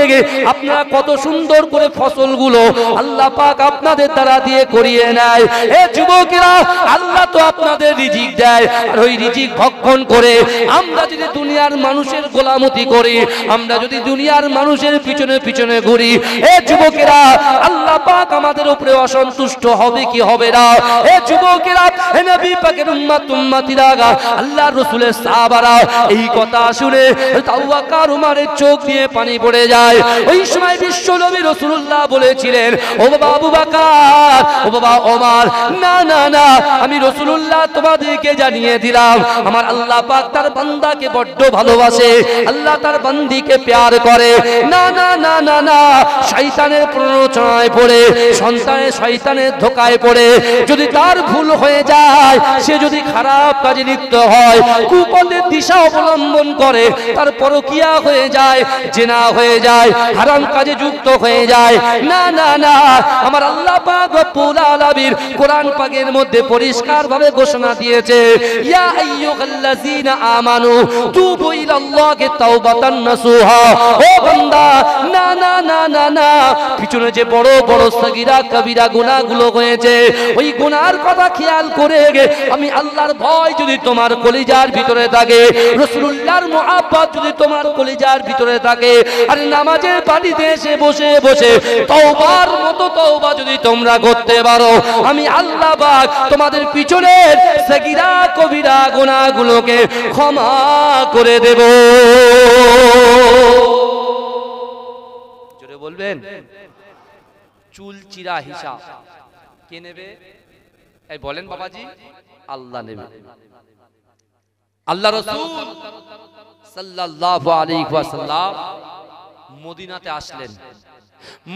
আপনারা কত সুন্দর করে ফসলগুলো আল্লাহ পাক আপনাদের দ্বারা দিয়ে করিয়ে নেয়। এ যুবকেরা, আল্লাহ তো আপনাদের রিজিক দেয়, আর ওই রিজিক ভক্ষণ করে আমরা যদি দুনিয়ার মানুষের গোলামতি করি, আমরা যদি দুনিয়ার মানুষের পিছনে পিছনে ঘুরি, এ যুবকেরা, আল্লাহ পাক আমাদের উপরে অসন্তুষ্ট হবে কি হবে না? এ যুবকেরা, হে নবী পাকের উম্মত উম্মতিরা, আল্লাহর রাসূলের সাহাবারা এই কথা শুনে আবু বকর উমরের চোখ দিয়ে পানি পড়ে যায়। ওই সময় বিশ্ব নবী রাসূলুল্লাহ বলেছিলেন, ও বাবা আবু বকর, ও বাবা ওমর, না না না, আমি রাসূলুল্লাহ তোমাদেরকে জানিয়ে দিলাম, আমার আল্লাহ পাক তার বান্দাকে বড্ড ভালোবাসে, আল্লাহ তার বান্দিকে প্যার করে। না না না না না, শয়তানের প্ররোচনায় পড়ে, সন্তানের শয়তানের ধোঁকায় পড়ে যদি তার ভুল হয়ে যায়, সে যদি খারাপ কাজে লিপ্ত হয়, কুপথের দিশা অবলম্বন করে, তার পরকিয়া হয়ে যায়, জিনা হয়ে যায়, হারাম কাজে যুক্ত হয়ে যায়, না না না, আমার আল্লাহ পাক রব্বুল আলামিন কোরআন পাকের মধ্যে পরিষ্কারভাবে ঘোষণা দিয়েছে, ইয়া আইয়ুহাল্লাযীনা আমানু তুবু ইলাল্লাহি তাওবাতান নাসুহা। ও বান্দা, না না না না না, পিছনে যে বড় বড় সগীরা কবিরা গুনাহগুলো হয়েছে, ওই গুনার কথা খেয়াল করে আমি আল্লাহর ভয় যদি তোমার কলিজার ভিতরে থাকে, রাসূলুল্লাহর মুহাব্বত যদি তোমার কলিজার ভিতরে থাকে, আর নামাজের পানিতে এসে বসে বসে তওবার মতো তওবা যদি তোমরা করতে পারো, আমি আল্লাহ পাক তোমাদের পিছনের সগীরা কবিরা গুনাহগুলোকে ক্ষমা করে দেব। জোরে বলবেন। চুল চিরা হিসাব কে নেবে? এই বলেন বাবাজি, আল্লাহ নেবে। আল্লাহ রাসূল সাল্লাল্লাহু আলাইহি ওয়াসাল্লাম মদিনাতে আসলেন।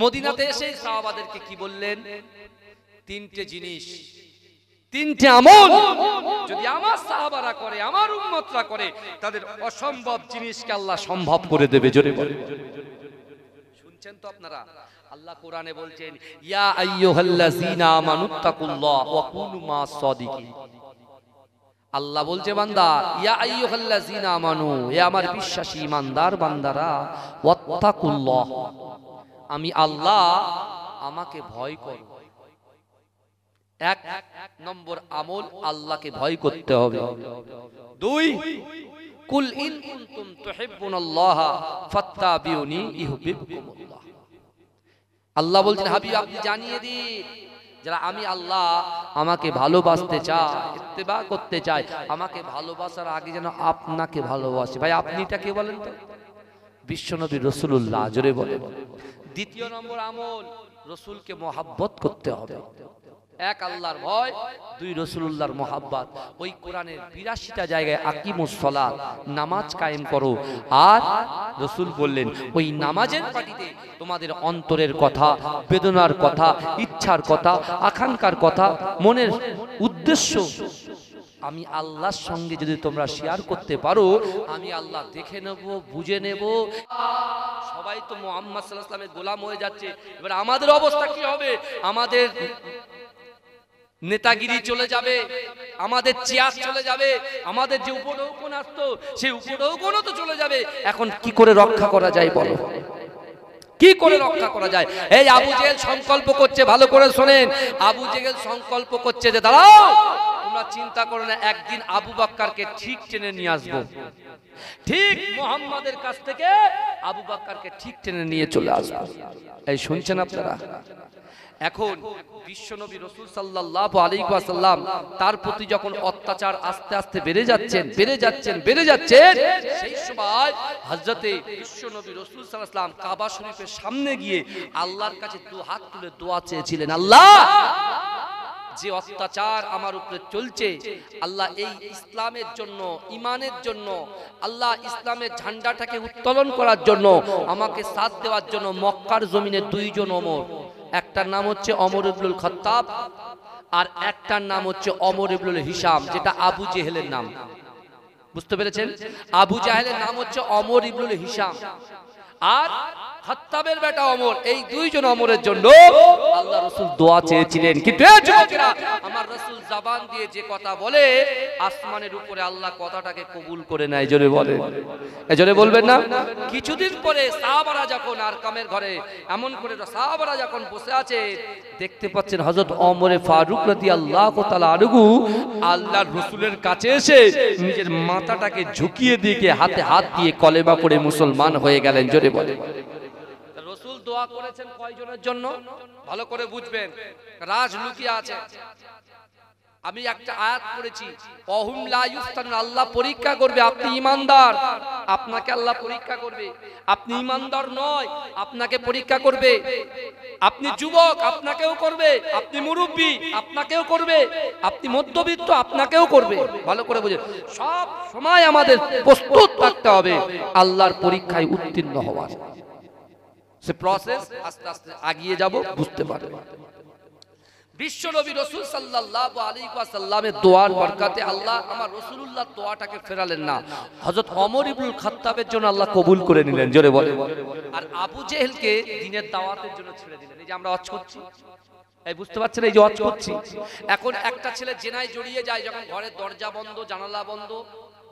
মদিনাতে এসে সাহাবাদেরকে কি বললেন? তিনটে জিনিস, তিনটে আমল যদি আমার সাহাবারা করে, আমার উম্মতরা করে, তাদের অসম্ভব জিনিসকে আল্লাহ সম্ভব করে দেবে। জোরে বলেন। শুনছেন তো আপনারা? আল্লাহ কোরআনে বলছেন, ইয়া আইয়ুহাল্লাযীনা আমানুত্তাকুল্লাহ ওয়া কুনু মাস সাদিকিন। আল্লাহ বলছে, বান্দা, ইয়া আইয়ুহাল্লাযীনা আমানু, হে আমার বিশ্বাসী ইমানদার বান্দারা, ওয়াত্তাকুল্লাহ, আমি আল্লাহ, আমাকে ভয় করো। এক নম্বর আমল, আল্লাহকে ভয় করতে হবে। দুই, কুল ইন কুনতুম তুহিব্বুনাল্লাহ ফাত্তাবিউনি ইউহিব্বুকুমুল্লাহ। আল্লাহ বলছেন, হাবিব আপনি জানিয়ে দিন, যারা আমি আল্লাহ আমাকে ভালোবাসতে চায়, ইত্তেবা করতে চায়, আমাকে ভালোবাসার আগে যেন আপনাকে ভালোবাসে। ভাই আপনিটা কে বলেন তো? বিশ্বনবী রাসূলুল্লাহ। জোরে বলেন। দ্বিতীয় নম্বর আমল, রাসূলকে মহব্বত করতে হবে। এক আল্লাহর ভয়, দুই রাসূলুল্লাহর মহব্বত। ওই কোরআনের ৮২টা জায়গায় আকিমুস সালাত, নামাজ কায়েম করো। আর রাসূল বললেন, ওই নামাজের পাটিতে তোমাদের অন্তরের কথা, বেদনার কথা, ইচ্ছার কথা, আকাঙ্ক্ষার কথা, মনের উদ্দেশ্য আমি আল্লাহর সঙ্গে যদি তোমরা শেয়ার করতে পারো, আমি আল্লাহ দেখে নেব, বুঝে নেব। সবাই তো মুহাম্মদ সাল্লাল্লাহু আলাইহি ওয়াসাল্লামের গোলাম হয়ে যাচ্ছে। এবার আমাদের অবস্থা কি হবে? আমাদের নেতাগিরি চলে যাবে, আমাদের চেয়ার চলে যাবে, আমাদের যে উপঢৌকন আসতো সেই উপঢৌকনও তো চলে যাবে। এখন কি করে রক্ষা করা যায় বলো, কি করে রক্ষা করা যায়? এই আবু জেহেল সংকল্প করছে, ভালো করে শোনেন, আবু জেহেল সংকল্প করছে যে দাঁড়াও, তোমরা চিন্তা করো না, একদিন আবু বকরকে ঠিক টেনে নিয়ে আসবো, ঠিক মুহাম্মাদের কাছ থেকে আবু বকরকে ঠিক টেনে নিয়ে চলে আসবো। এই শুনছেন আপনারা? এখন বিশ্বনবী রাসূল সাল্লাল্লাহু আলাইহি ওয়াসাল্লাম তার প্রতি যখন অত্যাচার আস্তে আস্তে বেড়ে যাচ্ছেন, সেই সময় হযরতে বিশ্বনবী রাসূল সাল্লাল্লাহু আলাইহি ওয়াসাল্লাম কাবা শরীফের সামনে গিয়ে আল্লাহর কাছে দু হাত তুলে দোয়া চেয়েছিলেন, আল্লাহ, যে অত্যাচার আমার উপরে চলছে, আল্লাহ এই ইসলামের জন্য, ঈমানের জন্য, আল্লাহ ইসলামের ঝান্ডাটাকে উত্তোলন করার জন্য, আমাকে সাথ দেওয়ার জন্য মক্কার জমিনে দুইজন ওমর, একটার নাম হচ্ছে ওমর ইবনুল খাত্তাব আর একটার নাম হচ্ছে ওমর ইবনুল হিশাম, যেটা আবু জেহেলের নাম। বুঝতে পেরেছেন? আবু জাহেলের নাম হচ্ছে ওমর ইবনুল হিশাম আর খাত্তাবের বেটা ওমর। এই দুইজন ওমরের জন্য আল্লাহ রাসূল দোয়া চেয়েছিলেন। কিন্তু এই যুবকেরা, আমার রাসূল জবান দিয়ে যে কথা বলে, আসমানের উপরে আল্লাহ কথাটাকে কবুল করে নেয়। জোরে বলেন, জোরে বলবেন না? কিছুদিন পরে সাহাবারা যখন আরকামের ঘরে এমন করে সাহাবারা যখন বসে আছে, দেখতে পাচ্ছেন হযরত ওমর ফারুক রাদিয়াল্লাহু তাআলা আনহু আল্লাহর রাসূলের কাছে এসে নিজের মাথাটাকে ঝুঁকিয়ে দিয়ে হাতে হাত দিয়ে কলেমা পড়ে মুসলমান হয়ে গেলেন। জোরে বলেন। রাসূল দোয়া করেছেন কয়জনের জন্য? ভালো করে বুঝবেন, রাজ লুকিয়ে আছে। আমি একটা আয়াত পড়েছি, ওহুম লা ইফতানুন, আল্লাহ পরীক্ষা করবে। আপনি ঈমানদার, আপনাকে আল্লাহ পরীক্ষা করবে। আপনি ঈমানদার নয়, আপনাকে পরীক্ষা করবে। আপনি যুবক, আপনাকেও করবে। আপনি মুরব্বী, আপনাকেও করবে। আপনি মধ্যবিত্ত, আপনাকেও করবে। ভালো করে বুঝেন, সব সময় আমাদের প্রস্তুত থাকতে হবে আল্লাহর পরীক্ষায় উত্তীর্ণ হওয়ার। সে প্রসেস আস্তে আস্তে আগিয়ে যাব, বুঝতে পারবে। বিশ্বনবী রাসূল সাল্লাল্লাহু আলাইহি ওয়াসাল্লামের দোয়ার বরকতে আল্লাহ আমার রাসূলুল্লাহ দোয়াটাকে ফেরালেন না, হযরত ওমর ইবনুল খাত্তাবের জন্য আল্লাহ কবুল করে নিলেন। জোরে বলেন। আর আবু জেহেলকে দ্বীনের দাওয়াতের জন্য ছেড়ে দিলেন। এই যে আমরা ওয়াজ করছি, এই বুঝতে পারছেন, এই যে ওয়াজ করছি, এখন একটা ছেলে জেনায় জড়িয়ে যায়, যখন ঘরের দরজা বন্ধ, জানালা বন্ধ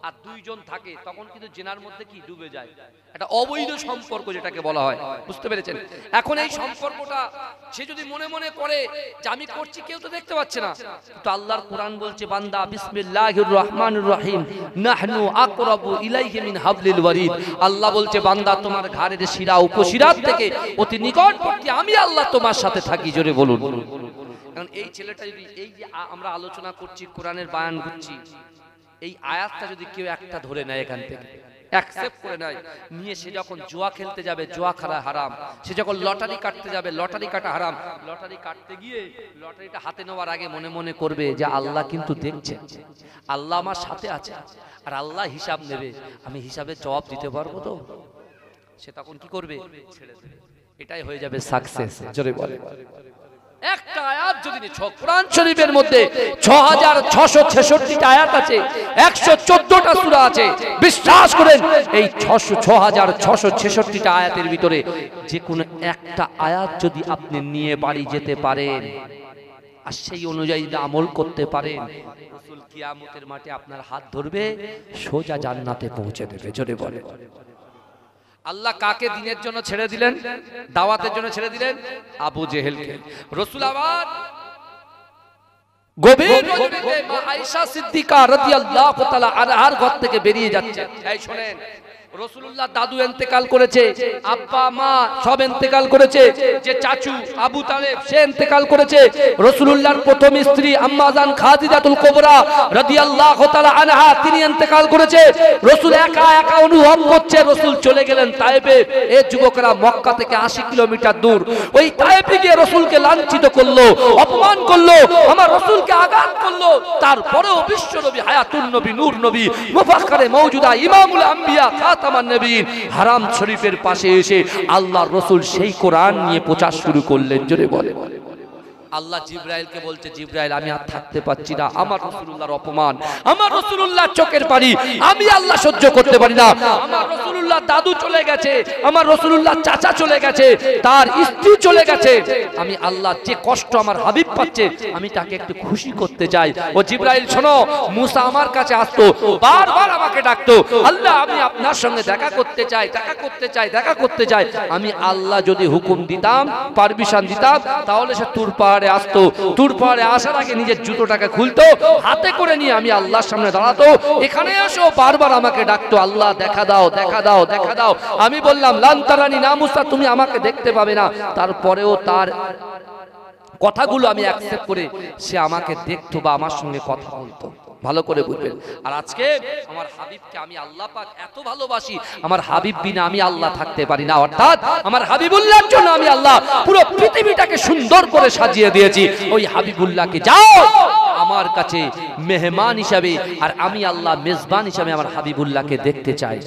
আর দুইজন থাকে, তখন কিন্তু জেনার মধ্যে কি ডুবে যায়, একটা অবৈধ সম্পর্ক যেটাকে বলা হয়। বুঝতে পেরেছেন? এখন এই সম্পর্কটা সে যদি মনে মনে করে যে আমি করছি, কেউ তো দেখতে পাচ্ছে না, কিন্তু আল্লাহর কোরআন বলছে, বান্দা বিসমিল্লাহির রহমানির রহিম নাহনু আকরাবু ইলাইহি মিন হাবলিল ওয়ারিদ। আল্লাহ বলছে, বান্দা তোমার ঘাড়ের শিরা উপশিরার থেকে অতি নিকটবর্তী আমি আল্লাহ তোমার সাথে থাকি। জোরে বলুন। কারণ এই ছেলেটা যদি, এই যে আমরা আলোচনা করছি, কোরআনের বয়ান করছি, এই আয়াতটা যদি কেউ একটা ধরে নেয়, এখান থেকে অ্যাকসেপ্ট করে নেয়, নিয়ে সে যখন জুয়া খেলতে যাবে, জুয়া খেলা হারাম। সে যখন লটারি কাটতে যাবে, লটারি কাটা হারাম। লটারি কাটতে গিয়ে লটারিটা হাতে নেওয়ার আগে মনে মনে করবে যে আল্লাহ কিন্তু দেখছে, আল্লাহ আমার সাথে আছে, আর আল্লাহ হিসাব নেবে, আমি হিসাবের জবাব দিতে পারবো তো। সে তখন কি করবে? ছেড়ে দেবে। এটাই হয়ে যাবে সাকসেস। জোরে বলে। একটা আয়াত যদি কোরআন শরীফের মধ্যে 6666টা আয়াত আছে, 114টা সূরা আছে। বিশ্বাস করেন, এই 6666টা আয়াতের ভিতরে যে কোনো একটা আয়াত যদি আপনি নিয়ে বাড়ি যেতে পারেন আর সেই অনুযায়ী আমল করতে পারেন, রাসূল কিয়ামতের মাঠে আপনার হাত ধরবে, সোজা জান্নাতে পৌঁছে দেবে। জোরে বলে। আল্লাহ কাকে দ্বীনের জন্য ছেড়ে দিলেন, দাওয়াতের জন্য ছেড়ে দিলেন? আবু জেহেলকে। রাসূল আবার গভীর রজনীতে মা আয়েশা সিদ্দিকা রাদিয়াল্লাহু তাআলা আনহার ঘর থেকে বেরিয়ে যাচ্ছে। এই শুনেন, রাসূলুল্লাহ দাদু ইন্তেকাল করেছে, আব্বা মা সব ইন্তেকাল করেছে, যে চাচু আবু তালেব সে ইন্তেকাল করেছে, রাসূলুল্লাহর প্রথম স্ত্রী আম্মা জান খাদিজাতুল কুবরা রাদিয়াল্লাহু তাআলা আনহা তিনি ইন্তেকাল করেছে। রাসূল একা একা অনুভব করছে, রাসূল চলে গেলেন তায়েফে। এই যুবকরা মক্কা থেকে 80 কিলোমিটার দূর, ওই তায়েফে গিয়ে রাসূলকে লাঞ্ছিত করলো, অপমান করলো, আমার রাসূলকে আঘাত করলো। তারপরেও বিশ্বনবী হায়াতুন নবী, নূর নবী, মুফাক্কারে মওজুদা, ইমামুল আম্বিয়া, খাতামান নবীন হারাম শরীফের পাশে এসে আল্লাহর রাসূল সেই কোরআন নিয়ে প্রচার শুরু করলেন। জোরে বলে। আল্লাহ জিবরাইলকে বলছে, জিবরাইল আমি আর থাকতে পারছি না, আমার রাসূলুল্লাহর অপমান, আমার রাসূলুল্লাহর চোখের পানি আমি আল্লাহ সহ্য করতে পারি না। আমার রাসূলুল্লাহ দাদু চলে গেছে, আমার রাসূলুল্লাহ চাচা চলে গেছে, তার স্ত্রী চলে গেছে, আমি আল্লাহ যে কষ্ট আমার হাবিব পাচ্ছে আমি তাকে একটু খুশি করতে চাই। ও জিবরাইল শোনো, মুসা আমার কাছে আসতো, বারবার আমাকে ডাকতো, আল্লাহ আমি আপনার সঙ্গে দেখা করতে চাই, দেখা করতে চাই, দেখা করতে চাই। আমি আল্লাহ যদি হুকুম দিতাম, পারমিশন দিতাম, তাহলে সে তুর পাহাড়ে আসতো। তুর পাহাড়ে আসার আগে নিজের জুতোটাকে খুলতো, হাতে করে নিয়ে আমি আল্লাহর সামনে দাঁড়াতো, এখানে এসো বারবার আমাকে ডাকতো, আল্লাহ দেখা দাও, দেখা দাও, দেখা দাও। আমি বললাম লান তারানি না মুসা, তুমি আমাকে দেখতে পাবে না। তারপরেও তার কথাগুলো আমি অ্যাকসেপ্ট করে সে আমাকে দেখতো বা আমার সঙ্গে কথা বলতো। ভালো করে বুঝবেন। আর আজকে আমার হাবিবকে আমি আল্লাহ পাক এত ভালোবাসি, আমার হাবিব বিনা আমি আল্লাহ থাকতে পারি না। অর্থাৎ আমার হাবিবুল্লাহর জন্য আমি আল্লাহ পুরো পৃথিবীটাকে সুন্দর করে সাজিয়ে দিয়েছি। ওই হাবিবুল্লাহকে যাও আমার কাছে মেহমান হিসাবে, আর আমি আল্লাহ মেজবান হিসাবে আমার হাবিবুল্লাহকে দেখতে চাই।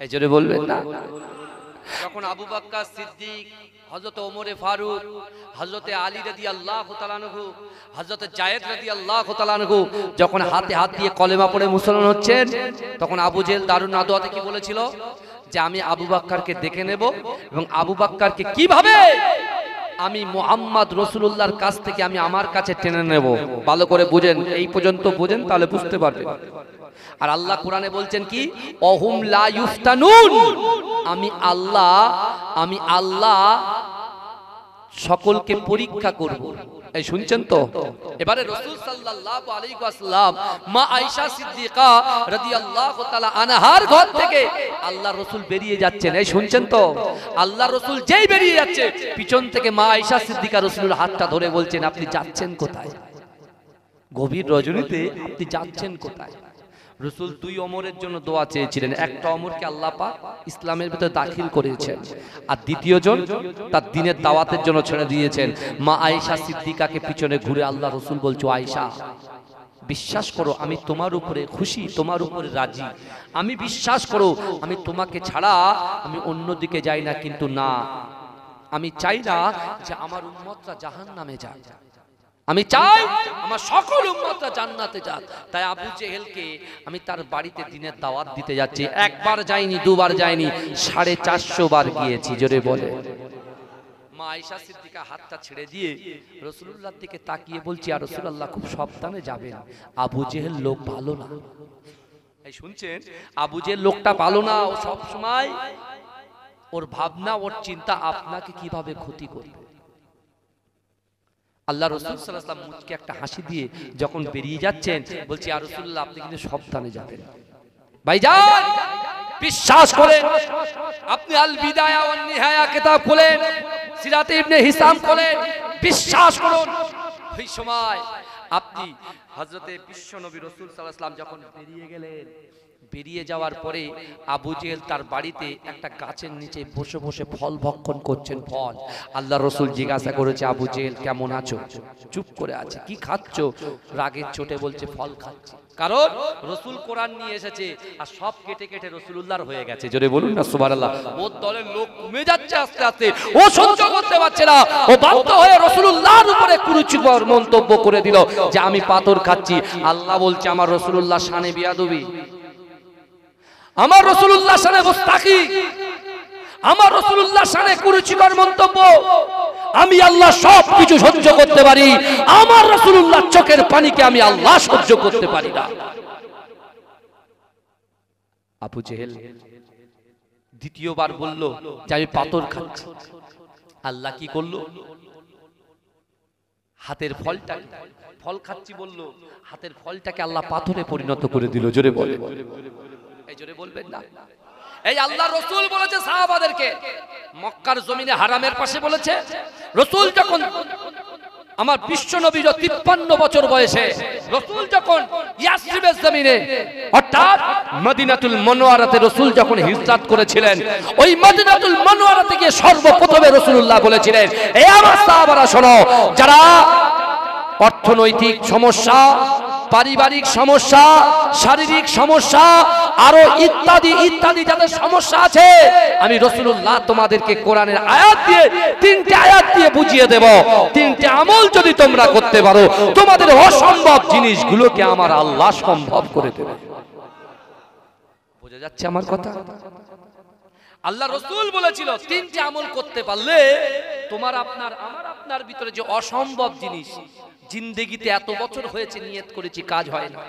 এই জন্য বলবেন না, যখন আবু বকর সিদ্দিক, হযরত ওমরে ফারুক, হযরত আলী রাদিয়াল্লাহু তাআলা আনহু, হযরত যায়েদ রাদিয়াল্লাহু তাআলা আনহু যখন হাতে হাত দিয়ে কলেমা পড়ে মুসলমান হচ্ছেন, তখন আবু জেহেল দারুন নাদওয়াতে কি বলেছিল যে আমি আবু বকরকে দেখে নেব এবং আবু বকরকে কিভাবে আমি মুহাম্মদ রাসূলুল্লাহর কাছ থেকে আমি আমার কাছে টেনে নেব। ভালো করে বুঝেন, এই পর্যন্ত বুঝেন তাহলে বুঝতে পারবেন। আর আল্লাহ কোরআনে বলছেন কি, অহুম লা ইফতানুন, আমি আল্লাহ সকলকে পরীক্ষা করব। এই শুনছেন তো? এবারে রাসূল সাল্লাল্লাহু আলাইহি ওয়াসাল্লাম মা আয়েশা সিদ্দিকা রাদিয়াল্লাহু তাআলা আনহার ঘর থেকে আল্লাহর রাসূল বেরিয়ে যাচ্ছেন। এই শুনছেন তো? আল্লাহর রাসূল যেই বেরিয়ে যাচ্ছে, পিছন থেকে মা আয়েশা সিদ্দিকা রাসূলের হাতটা ধরে বলছেন, আপনি যাচ্ছেন কোথায়? গভীর রজনীতে আপনি যাচ্ছেন কোথায়? রাসূল দুই ওমরের জন্য দোয়া চেয়েছিলেন। একটা ওমরকে আল্লাহ পাক ইসলামের ভিতরে দাখিল করেছেন, আর দ্বিতীয় জন তার দ্বীনের দাওয়াতের জন্য ছেড়ে দিয়েছেন। মা আয়েশা সিদ্দিকাকে পিছনে ঘুরে আল্লাহ রাসূল বলছো, আয়েশা বিশ্বাস করো আমি তোমার উপরে খুশি, তোমার উপরে রাজি, আমি বিশ্বাস করো আমি তোমাকে ছাড়া আমি অন্যদিকে যাই না, কিন্তু না, আমি চাই না যে আমার উম্মতরা জাহান্নামে যায়, আমি চাই আমার সকল উম্মতরা জান্নাতে যাক। তাই আবু জেহেলকে আমি তার বাড়িতে দিনের দাওয়াত দিতে যাচ্ছি। একবার যাইনি, দুবার যাইনি, 450 বার গিয়েছি। জোরে বলে। মা আয়েশা সিদ্দিকা হাতটা ছেড়ে দিয়ে রাসূলুল্লাহর দিকে তাকিয়ে বলছি, আর রাসূলুল্লাহ খুব সাবধানে যাবেন, আবু জেহেল লোক ভালো না। এই শুনছেন, আবু জেহেল লোকটা ভালো না, ও সব সময় ওর ভাবনা, ওর চিন্তা আপনাকে কিভাবে ক্ষতি করবে। আল্লাহ রাসূল সাল্লাল্লাহু আলাইহি ওয়াসাল্লাম মুচকে একটা হাসি দিয়ে যখন বেরিয়ে যাচ্ছেন, বলছি আর রাসূলুল্লাহ আপনি কিন্তু সাবধানে যাবেন। ভাইজান বিশ্বাস করেন, আপনি আল বিদায়া ওয়ান নিহায়া কিতাব খুলেন, সিরাত ইবনে হিসাম খুলেন, বিশ্বাস করুন ওই সময় আপনি হযরতে বিশ্ব নবী রাসূল সাল্লাল্লাহু আলাইহি ওয়াসাল্লাম যখন বেরিয়ে গেলেন, বেরিয়ে যাওয়ার পরে আবু জেহেল তার বাড়িতে একটা গাছের নিচে বসে বসে ফল ভক্ষণ করছেন। ফল আল্লাহ রাসূল জিজ্ঞাসা করেছে, আবু জেহেল কেমন আছো? চুপ করে আছে। কি খাচ্ছ? রাগের চোটে বলছে ফল খাচ্ছি। কারণ রাসূল কোরআন নিয়ে এসেছে আর সব কেটে কেটে রাসূলুল্লাহর হয়ে গেছে। জোরে বলুন না সুবহানাল্লাহ। ওর দলের লোক কমে যাচ্ছে আস্তে আস্তে, ও সহ্য করতে পারছে না, ও বাধ্য হয়ে রাসূলুল্লাহর উপরে কুরুচিকর মন্তব্য করে দিল যে আমি পাথর খাচ্ছি। আল্লাহ বলছে আমার রাসূলুল্লাহ শানে বিয়াদবি, আমার রাসূলুল্লাহ শানে মুস্তাকি, আমার রাসূলুল্লাহ শানে কুরুচিকর মন্তব্য, আমি আল্লাহ সব কিছু সহ্য করতে পারি, আমার রাসূলুল্লাহর চোখের পানিকে আমি আল্লাহ সহ্য করতে পারি না। আবু জেহেল দ্বিতীয়বার বলল যে আমি পাথর খাচ্ছি। আল্লাহ কি করলো? হাতের ফলটাকে, ফল খাচ্ছি বলল, হাতের ফলটাকে আল্লাহ পাথরে পরিণত করে দিল। জোরে বলে, এই জোরে বলবেন না। এই আল্লাহ রাসূল বলেছে সাহাবাদেরকে, মক্কার জমিনে হারামের পাশে বলেছে, রাসূল যখন আমার বিশ্ব নবীর 53 বছর বয়সে রাসূল যখন ইয়াসরিবের জমিনে অর্থাৎ মদিনাতুল মুনাওয়ারাতে রাসূল যখন হিজরত করেছিলেন, ওই মদিনাতুল মুনাওয়ারাতে গিয়ে সর্বপ্রথমে রাসূলুল্লাহ বলেছিলেন, এই আমার সাহাবারা শোনো, যারা অর্থনৈতিক সমস্যা, পারিবারিক সমস্যা, শারীরিক সমস্যা, আরো ইত্যাদি ইত্যাদি যাদের সমস্যা আছে, আমি রাসূলুল্লাহ তোমাদেরকে কোরআনের আয়াত দিয়ে, তিনটে আয়াত দিয়ে বুঝিয়ে দেব। তিনটে আমল যদি তোমরা করতে পারো, তোমাদের অসম্ভব জিনিসগুলোকে আমার আল্লাহ সম্ভব করে দেবে। বোঝা যাচ্ছে আমার কথা? আল্লাহ রাসূল বলেছিল তিনটে আমল করতে পারলে তোমার আপনার আমার আপনার ভিতরে যে অসম্ভব জিনিস, জিন্দেগিতে এত বছর হয়েছে নিয়ত করেছি কাজ হয় না,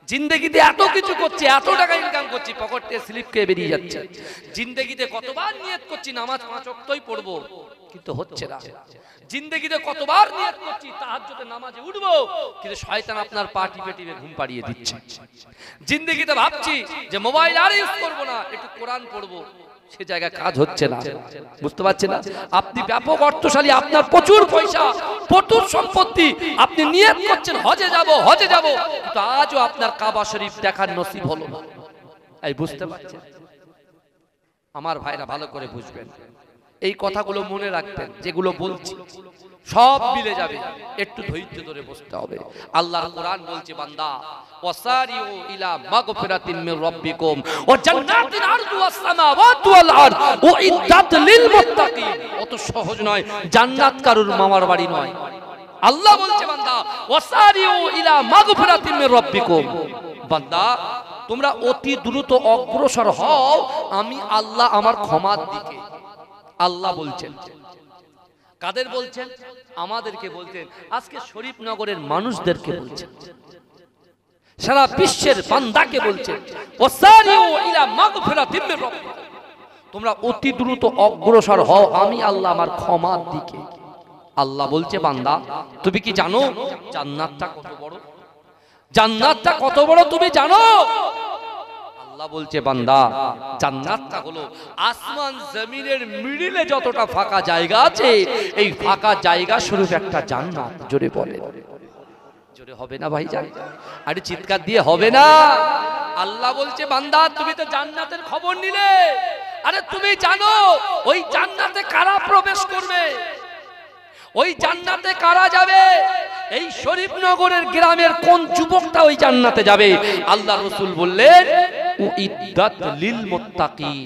জিন্দেগিতে এত কিছু করছি, এত টাকা ইনকাম করছি, পকেট থেকে স্লিপ খেয়ে বেরিয়ে যাচ্ছে, জিন্দেগিতে কতবার নিয়ত করছি নামাজ 5 ওয়াক্তই পড়বো কিন্তু হচ্ছে না, জিন্দেগিতে কতবার নিয়ত করছি তাহাজ্জুদে নামাজে উঠবো কিন্তু শয়তান আপনার পা টিপে টিপে ঘুম পাড়িয়ে দিচ্ছে, জিন্দেগিতে ভাবছি যে মোবাইল আর ইউজ করবো না, একটু কোরআন পড়বো, সে জায়গায় কাজ হচ্ছে না। বুঝতে পারছেন না? আপনি ব্যাপক অর্থশালী, আপনার প্রচুর পয়সা, প্রচুর সম্পত্তি, আপনি নিয়ত করছেন হজে যাব হজে যাব, কিন্তু আজও আপনার কাবা শরীফ দেখার নসিব হলো না। এই বুঝতে পারছেন? আমার ভাইরা ভালো করে বুঝবেন, এই কথাগুলো মনে রাখবেন, যেগুলো বলছি সব মিলে যাবে, একটু ধৈর্য ধরে বসতে হবে। আল্লাহর কোরআন বলছে বান্দা ওয়াসারিউ ইলা মাগফিরাতিন মির রাব্বিকুম ওয়া জান্নাতিন আরদুহাস সামাওয়াতু ওয়াল আরদ উইদ্দাত লিল মুত্তাকিন। অত সহজ নয়, জান্নাত কারুর মামার বাড়ি নয়। আল্লাহ বলছে বান্দা ওয়াসারিউ ইলা মাগফিরাতিন মির রাব্বিকুম, বান্দা তোমরা অতি দ্রুত অগ্রসর হও আমি আল্লাহ আমার ক্ষমার দিকে। আল্লাহ বলছেন, কাদের বলছেন? আমাদেরকে বলছেন, আজকে শরীফনগরের মানুষদেরকে বলছেন, সারা বিশ্বের বান্দাকে বলছেন ওয়াসারিউ ইলা মাগফিরাতিন মির রাব্বিকুম, তোমরা অতি দ্রুত অগ্রসর হও আমি আল্লাহ আমার ক্ষমার দিকে। আল্লাহ বলছে বান্দা তুমি কি জানো জান্নাতটা কত বড়? জান্নাতটা কত বড় তুমি জানো? আল্লাহ বলছে বান্দা জান্নাতটা হলো আসমান জমিনের মিডিলে যতটা ফাঁকা জায়গা আছে, এই ফাঁকা জায়গা স্বরূপ একটা জান্নাত। জোরে বলে, জোরে হবে না ভাই? জান আরে চিৎকার দিয়ে হবে না? আল্লাহ বলছে বান্দা তুমি তো জান্নাতের খবর নিলে, আরে তুমি জানো ওই জান্নাতে কারা প্রবেশ করবে, ওই জান্নাতে কারা যাবে? এই শরীফনগরের গ্রামের কোন যুবকটা ওই জান্নাতে যাবে? আল্লাহ রাসূল বললেন উইদ্দাত লিল মুত্তাকিন,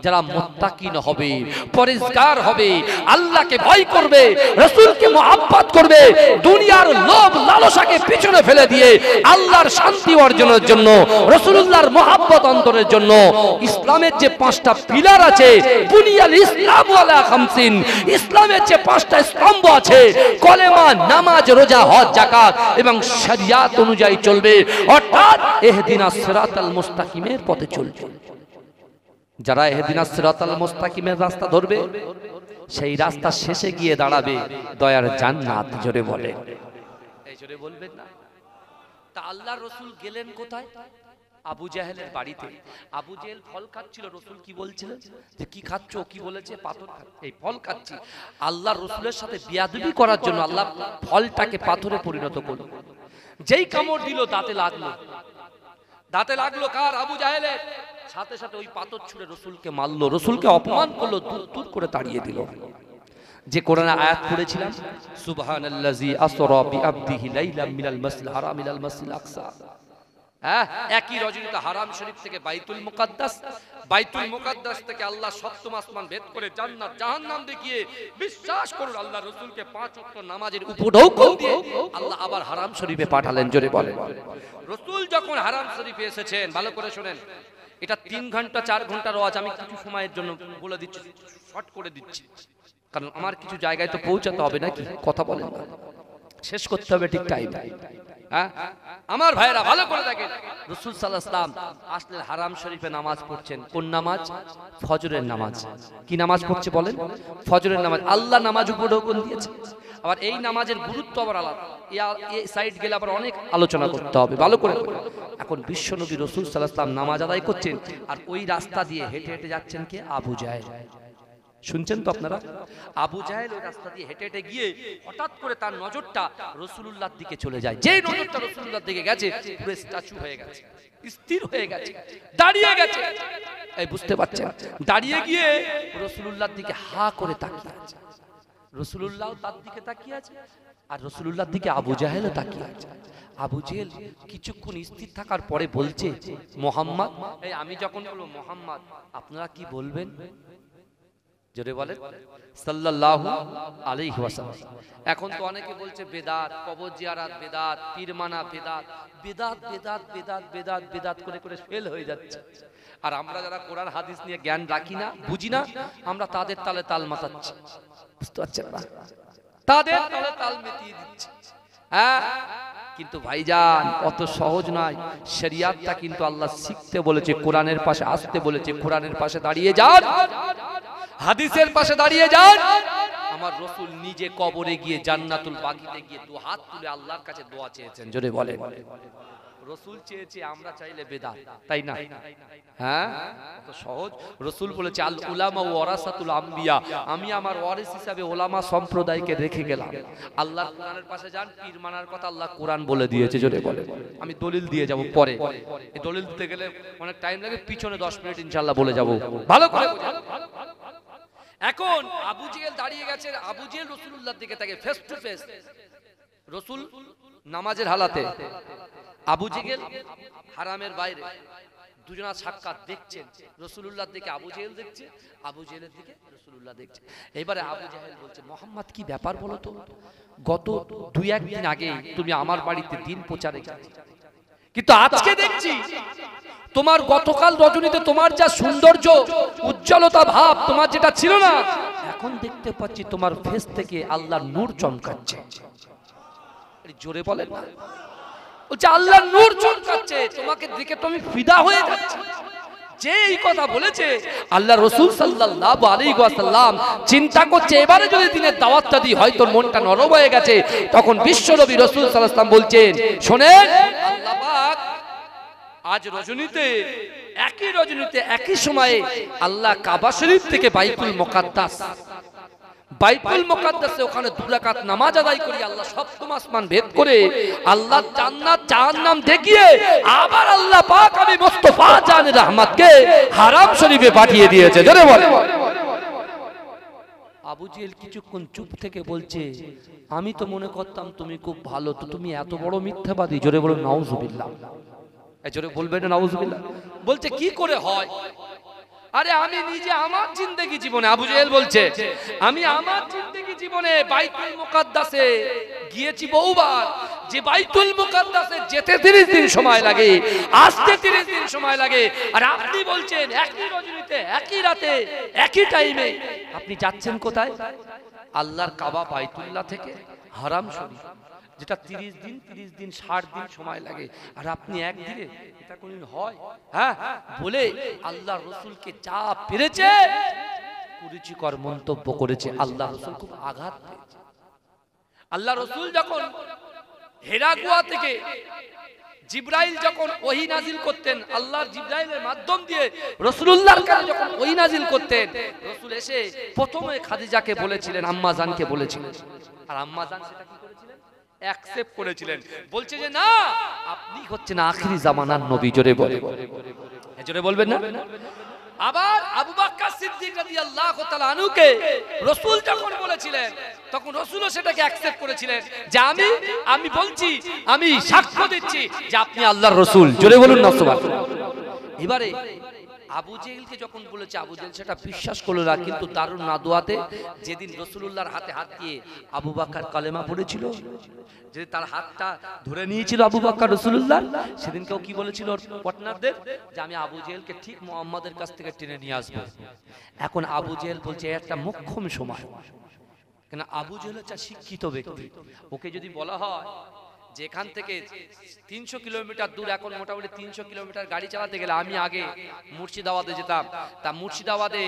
যারা মুত্তাকিন হবে, পরেজগার হবে, আল্লাহকে ভয় করবে, রাসূলকে মুহাব্বত করবে, দুনিয়ার লোভ লালসাকে পিছনে ফেলে দিয়ে আল্লাহর শান্তি অর্জনের জন্য, রাসূলুল্লাহর মুহাব্বত অন্তরের জন্য, ইসলামের যে 5টা পিলার আছে, বুনিয়াল ইসলাম ওয়ালা খামসিন, ইসলামের যে 5টা স্তম্ভ আছে, কলেমা, নামাজ, রোজা, হজ, যাকাত এবং শরিয়াত অনুযায়ী চলবে, অর্থাৎ ইহদিনাস সিরাতাল মুস্তাকিমের পথে চলবে। যারা ইহদিনাস সিরাতাল মুস্তাকিমের রাস্তা ধরবে, সেই রাস্তার শেষে গিয়ে দাঁড়াবে দয়ার জান্নাত। জোরে বলে, এই জোরে বলবেন না? তা আল্লাহর রাসূল গেলেন কোথায়? আবু জাহেলের বাড়িতে। আবু জাহেল ফল খাচ্ছিল, রাসূল কি বলছিলেন যে কি খাচ্ছো? কি বলেছে? পাথর খাচ্ছি। এই ফল খাচ্ছি। আল্লাহর রাসূলের সাথে বিয়াদবি করার জন্য আল্লাহ ফলটাকে পাথরে পরিণত করল। যেই কামড় দিল দাঁতে লাগলো, দাঁতে লাগলো কার? আবু জাহেলের। সাথে সাথে ওই পাথর ছুঁড়ে রাসূলকে মারলো, রাসূলকে অপমান করলো, দূর দূর করে তাড়িয়ে দিল। যে কোরআনে আয়াত পড়েছিলাম সুবহানাল্লাযী আসরা বিআবদিহি লাইলাম মিনাল মাসজিদিল হারাম ইলাল মাসজিদিল আকসা, হ্যাঁ, একই রজনীতে হারাম শরীফ থেকে বাইতুল মুকাদ্দাস, বাইতুল মুকাদ্দাস থেকে আল্লাহ সপ্তম আসমান ভেদ করে জান্নাত জাহান্নাম দেখিয়ে, বিশ্বাস করুন আল্লাহ রাসূলকে 5 ওয়াক্ত নামাজের উপঢৌকন দিয়ে আল্লাহ আবার হারাম শরীফে পাঠালেন। জোরে বলেন। রাসূল যখন হারাম শরীফে এসেছেন, ভালো করে শুনেন, এটা 3 ঘন্টা 4 ঘন্টার ওয়াজ, আমি কিছু সময়ের জন্য বলে দিচ্ছি, শর্ট করে দিচ্ছি, কারণ আমার কিছু জায়গায় তো পৌঁছাতে হবে নাকি? কথা বলেন না, শেষ করতে হবে ঠিক টাইমে। হ্যাঁ আমার ভাইরা ভালো করে দেখেন, রাসূল সাল্লাল্লাহু আলাইহি ওয়াসাল্লাম আসলেন হারাম শরীফে, নামাজ পড়ছেন। কোন নামাজ? ফজরের নামাজ। কি নামাজ পড়ছে বলেন? ফজরের নামাজ। আল্লাহ নামাজ উপঢৌকন দিয়েছে। আবার এই নামাজের গুরুত্ব আবার আলাদা, এই সাইড গেলে আবার অনেক আলোচনা করতে হবে, ভালো করে। এখন বিশ্বনবী রাসূল সাল্লাল্লাহু আলাইহি ওয়াসাল্লাম নামাজ আদায় করছেন, আর ওই রাস্তা দিয়ে হেঁটে হেঁটে যাচ্ছেন কে? আবু জাহেল। শুনছেন তো আপনারা? আবু জাহেল ওই রাস্তা দিয়ে হেঁটে হেঁটে গিয়ে হঠাৎ করে তার নজরটা রাসূলুল্লাহর দিকে চলে যায়। যেই নজরটা রাসূলুল্লাহর দিকে গেছে, পুরো স্ট্যাচু হয়ে গেছে, স্থির হয়ে গেছে, দাঁড়িয়ে গেছে। এই বুঝতে পারছেন? দাঁড়িয়ে গিয়ে রাসূলুল্লাহর দিকে হা করে তাকিয়ে আছে। রাসূলুল্লাহ তার দিকে তাকিয়ে আছে, আর রাসূলুল্লাহর দিকে আবু জাহেলও তাকিয়ে আছে। আবু জেহেল কিছুক্ষণ স্থির থাকার পরে বলছে, মোহাম্মদ, এই আমি যখন বলবো মোহাম্মদ, আপনারা কি বলবেন? জোরে বলেন সাল্লাল্লাহু আলাইহি ওয়াসাল্লাম। এখন তো অনেকে বলছে বেদাত, কবর জিয়ারত বেদাত, পীর মানা বেদাত, বেদাত বেদাত বেদাত বেদাত বেদাত করে করে ফেল হয়ে যাচ্ছে। আর আমরা যারা কোরআন হাদিস নিয়ে জ্ঞান রাখি না, বুঝি না, আমরা তাদের তালে তাল মাতাচ্ছি। বুঝতে পারছেন না? তাদের তালে তাল মিটিয়ে দিচ্ছি। হ্যাঁ, কিন্তু ভাইজান অত সহজ নয়। শরিয়াতটা কিন্তু আল্লাহ শিখতে বলেছে, কোরআনের পাশে আসতে বলেছে। কোরআনের পাশে দাঁড়িয়ে যান, হাদিসের পাশে দাঁড়িয়ে যান। আমার রাসূল নিজে কবরে গিয়ে জান্নাতুল বাগিতে গিয়ে দু হাত তুলে আল্লাহর কাছে দোয়া চেয়েছেন। জোরে বলেন। রাসূল চেয়েছে, আমরা চাইলে বেদাত, তাই না? হ্যাঁ, কত সহজ। রাসূল বলেছে আল উলামা ওয়ারাসাতুল আম্বিয়া, আমি আমার ওয়ারিস হিসাবে ওলামা সম্প্রদায়কে রেখে গেলাম। আল্লাহর কোরআনের পাশে যান, পীর মানার কথা আল্লাহ কোরআন বলে দিয়েছে। জোরে বলেন। আমি দলিল দিয়ে যাব পরে, এই দলিল দিতে গেলে অনেক টাইম লাগে, পিছনে 10 মিনিট ইনশাআল্লাহ বলে যাব। ভালো করে বুঝুন। এখন আবু জেহেল দাঁড়িয়ে গেছে। আবু জেহেল রাসূলুল্লাহর দিকে তাকে ফেস টু ফেস, রাসূল নামাজের হালাতে, আবু জেহেল হারামের বাইরে, দুজনা সাক্ষাৎ দেখছেন। রাসূলুল্লাহর দিকে আবু জেহেল দেখছে, আবু জেহেলের দিকে রাসূলুল্লাহ দেখছে। এবারে আবু জেহেল বলছে, মোহাম্মদ কি ব্যাপার বলো তো? গত 2-1 দিন আগে তুমি আমার বাড়িতে দিন প্রচারে গেছিলে, কিন্তু আজকে দেখছি তোমার গতকাল রজনীতে তোমার যা সৌন্দর্য, উজ্জ্বলতা ভাব তোমার যেটা ছিল না, এখন দেখতে পাচ্ছি তোমার ফেস থেকে আল্লাহর নূর চমকাচ্ছে। জোরে বলেন না। বলছে আল্লাহর নূর চমকাচ্ছে, তোমাকে দেখে তুমি ফিদা হয়ে যাচ্ছ। যে এই কথা বলেছে আল্লাহ রাসূল সাল্লাল্লাহু আলাইহি ওয়াসাল্লাম চিন্তা করছে, এবারে যদি দিনের দাওয়াতটা দিই হয়তো মনটা নরম হয়ে গেছে। তখন বিশ্বনবী রাসূল সাল্লাল্লাহু আলাইহি ওয়াসাল্লাম বলছেন, শোনেন, আল্লাহ পাক আজ রজনীতে, একই রজনীতে একই সময়ে আল্লাহ কাবা শরীফ থেকে বাইতুল মুকাদ্দাস, বাইতুল মুকাদ্দাসে ওখানে 2 রাকাত নামাজ আদায় করি আল্লাহ সপ্তম আসমান ভেদ করে আল্লাহ জান্নাত জাহান্নাম দেখিয়ে আবার আল্লাহ পাক আমি মুস্তাফা জানের রহমতকে হারাম শরীফে পাঠিয়ে দিয়েছে। জোরে বলে। আবু জেহেল কিছুক্ষণ চুপ থেকে বলছে, আমি তো মনে করতাম তুমি খুব ভালো, তো তুমি এত বড় মিথ্যাবাদী। জোরে বলো নাউজুবিল্লাহ। জোরে বলবেন না নাউজুবিল্লাহ। বলছে কি করে হয়? আরে আমি নিজে আমার জিন্দেগি জীবনে, আবু জেহেল বলছে, আমি আমার জিন্দেগি জীবনে বাইতুল মুকাদ্দাসে গিয়েছি বহুবার। যে বাইতুল মুকাদ্দাসে যেতে 30 দিন সময় লাগে, আসতে 30 দিন সময় লাগে। আর আপনি বলছেন একই রজনীতে, একই রাতে, একই টাইমে আপনি যাচ্ছেন কোথায়? আল্লাহর কাবা বাইতুল্লাহ থেকে হারাম শরীফ, যেটা 30 দিন 60 দিন সময় লাগে, আর আপনি একদিনে, এটা কোনদিন হয়? হ্যাঁ, বলে আল্লাহ রাসূলকে যা পেরেছে কুরুচিকর মন্তব্য করেছে। আল্লাহ রাসূল খুব আঘাত পেয়েছে। আল্লাহ রাসূল যখন হেরা গুহা থেকে জিবরাইল যখন ওহী নাজিল করতেন, আল্লাহর জিবরাইলের মাধ্যম দিয়ে রাসূলুল্লাহর কাছে যখন ওহী নাজিল করতেন, রাসূল এসে প্রথমে খাদিজাকে বলেছিলেন, আম্মা জানকে বলেছিলেন, আর আম্মা জান সেটা কি করেছিলেন? অ্যাকসেপ্ট করেছিলেন। বলছে যে না, আপনি হচ্ছেন আখিরি জামানার নবী। জোরে বলে, জোরে বলবেন না। আবার আবু বকর সিদ্দিক রাদিয়াল্লাহু তাআলা আনহুকে রাসূল যখন বলেছিলেন, তখন রাসূলও সেটাকে অ্যাকসেপ্ট করেছিলেন যে আমি বলছি, আমি সাক্ষ্য দিচ্ছি যে আপনি আল্লাহর রাসূল। জোরে বলুন না সুবহানাল্লাহ। এবারে আবু জেহেলকে যখন বলেছে, আবু জেহেল সেটা বিশ্বাস করলো না। কিন্তু দারুন নাদওয়াতে যেদিন রাসূলুল্লাহর হাতে হাত দিয়ে আবু বকর কালেমা পড়েছিল, যে তার হাতটা ধরে নিয়েছিল আবু বকর রাসূলুল্লাহ, সেদিন কেউ কি বলেছিল পার্টনারদের, যে আমি আবু জেহেলকে ঠিক মুহাম্মাদের কাছ থেকে টেনে নিয়ে আসব। এখন আবু জেহেল বলছে একটা মোক্ষম সময়, কেন আবু জেহেল হচ্ছে শিক্ষিত ব্যক্তি। ওকে যদি বলা হয় যেখান থেকে 300 কিলোমিটার দূর, এখন মোটামুটি 300 কিলোমিটার গাড়ি চালাতে গেলে, আমি আগে মুর্শিদাবাদে যেতাম, তা মুর্শিদাবাদে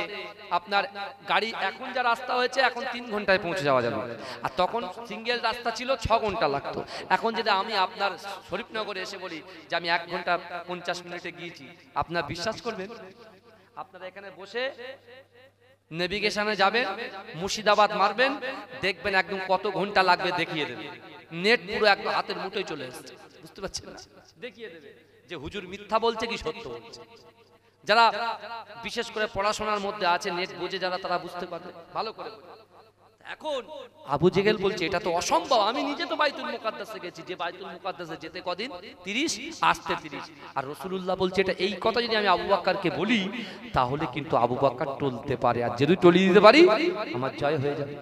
আপনার গাড়ি, এখন যা রাস্তা হয়েছে এখন 3 ঘন্টায় পৌঁছে যাওয়া যাবে, আর তখন সিঙ্গেল রাস্তা ছিল 6 ঘন্টা লাগতো। এখন যদি আমি আপনার শরীফনগরে এসে বলি যে আমি 1 ঘন্টা 50 মিনিটে গিয়েছি, আপনার বিশ্বাস করবেন? আপনারা এখানে বসে নেভিগেশনে যাবেন, মুর্শিদাবাদ মারবেন, দেখবেন একদম কত ঘন্টা লাগবে দেখিয়ে দেবে। নেট পুরো একদম হাতের মুঠোয় চলে এসেছে। বুঝতে পারছেন না? দেখিয়ে দেবে যে হুজুর মিথ্যা বলছে কি সত্য বলছে। যারা বিশেষ করে পড়াশোনার মধ্যে আছে, নেট বোঝে যারা, তারা বুঝতে পারবে ভালো করে। এখন আবু জেহেল বলছে এটা তো অসম্ভব, আমি নিজে তো বাইতুল মুকাদ্দাসে গেছি, যে বাইতুল মুকাদ্দাসে যেতে কদিন 30 আসতে 30, আর রাসূলুল্লাহ বলছে এটা, এই কথা যদি আমি আবু বকরকে বলি তাহলে কিন্তু আবু বকর টলতে পারে, আর যদি টলিয়ে দিতে পারি আমার জয় হয়ে যাবে।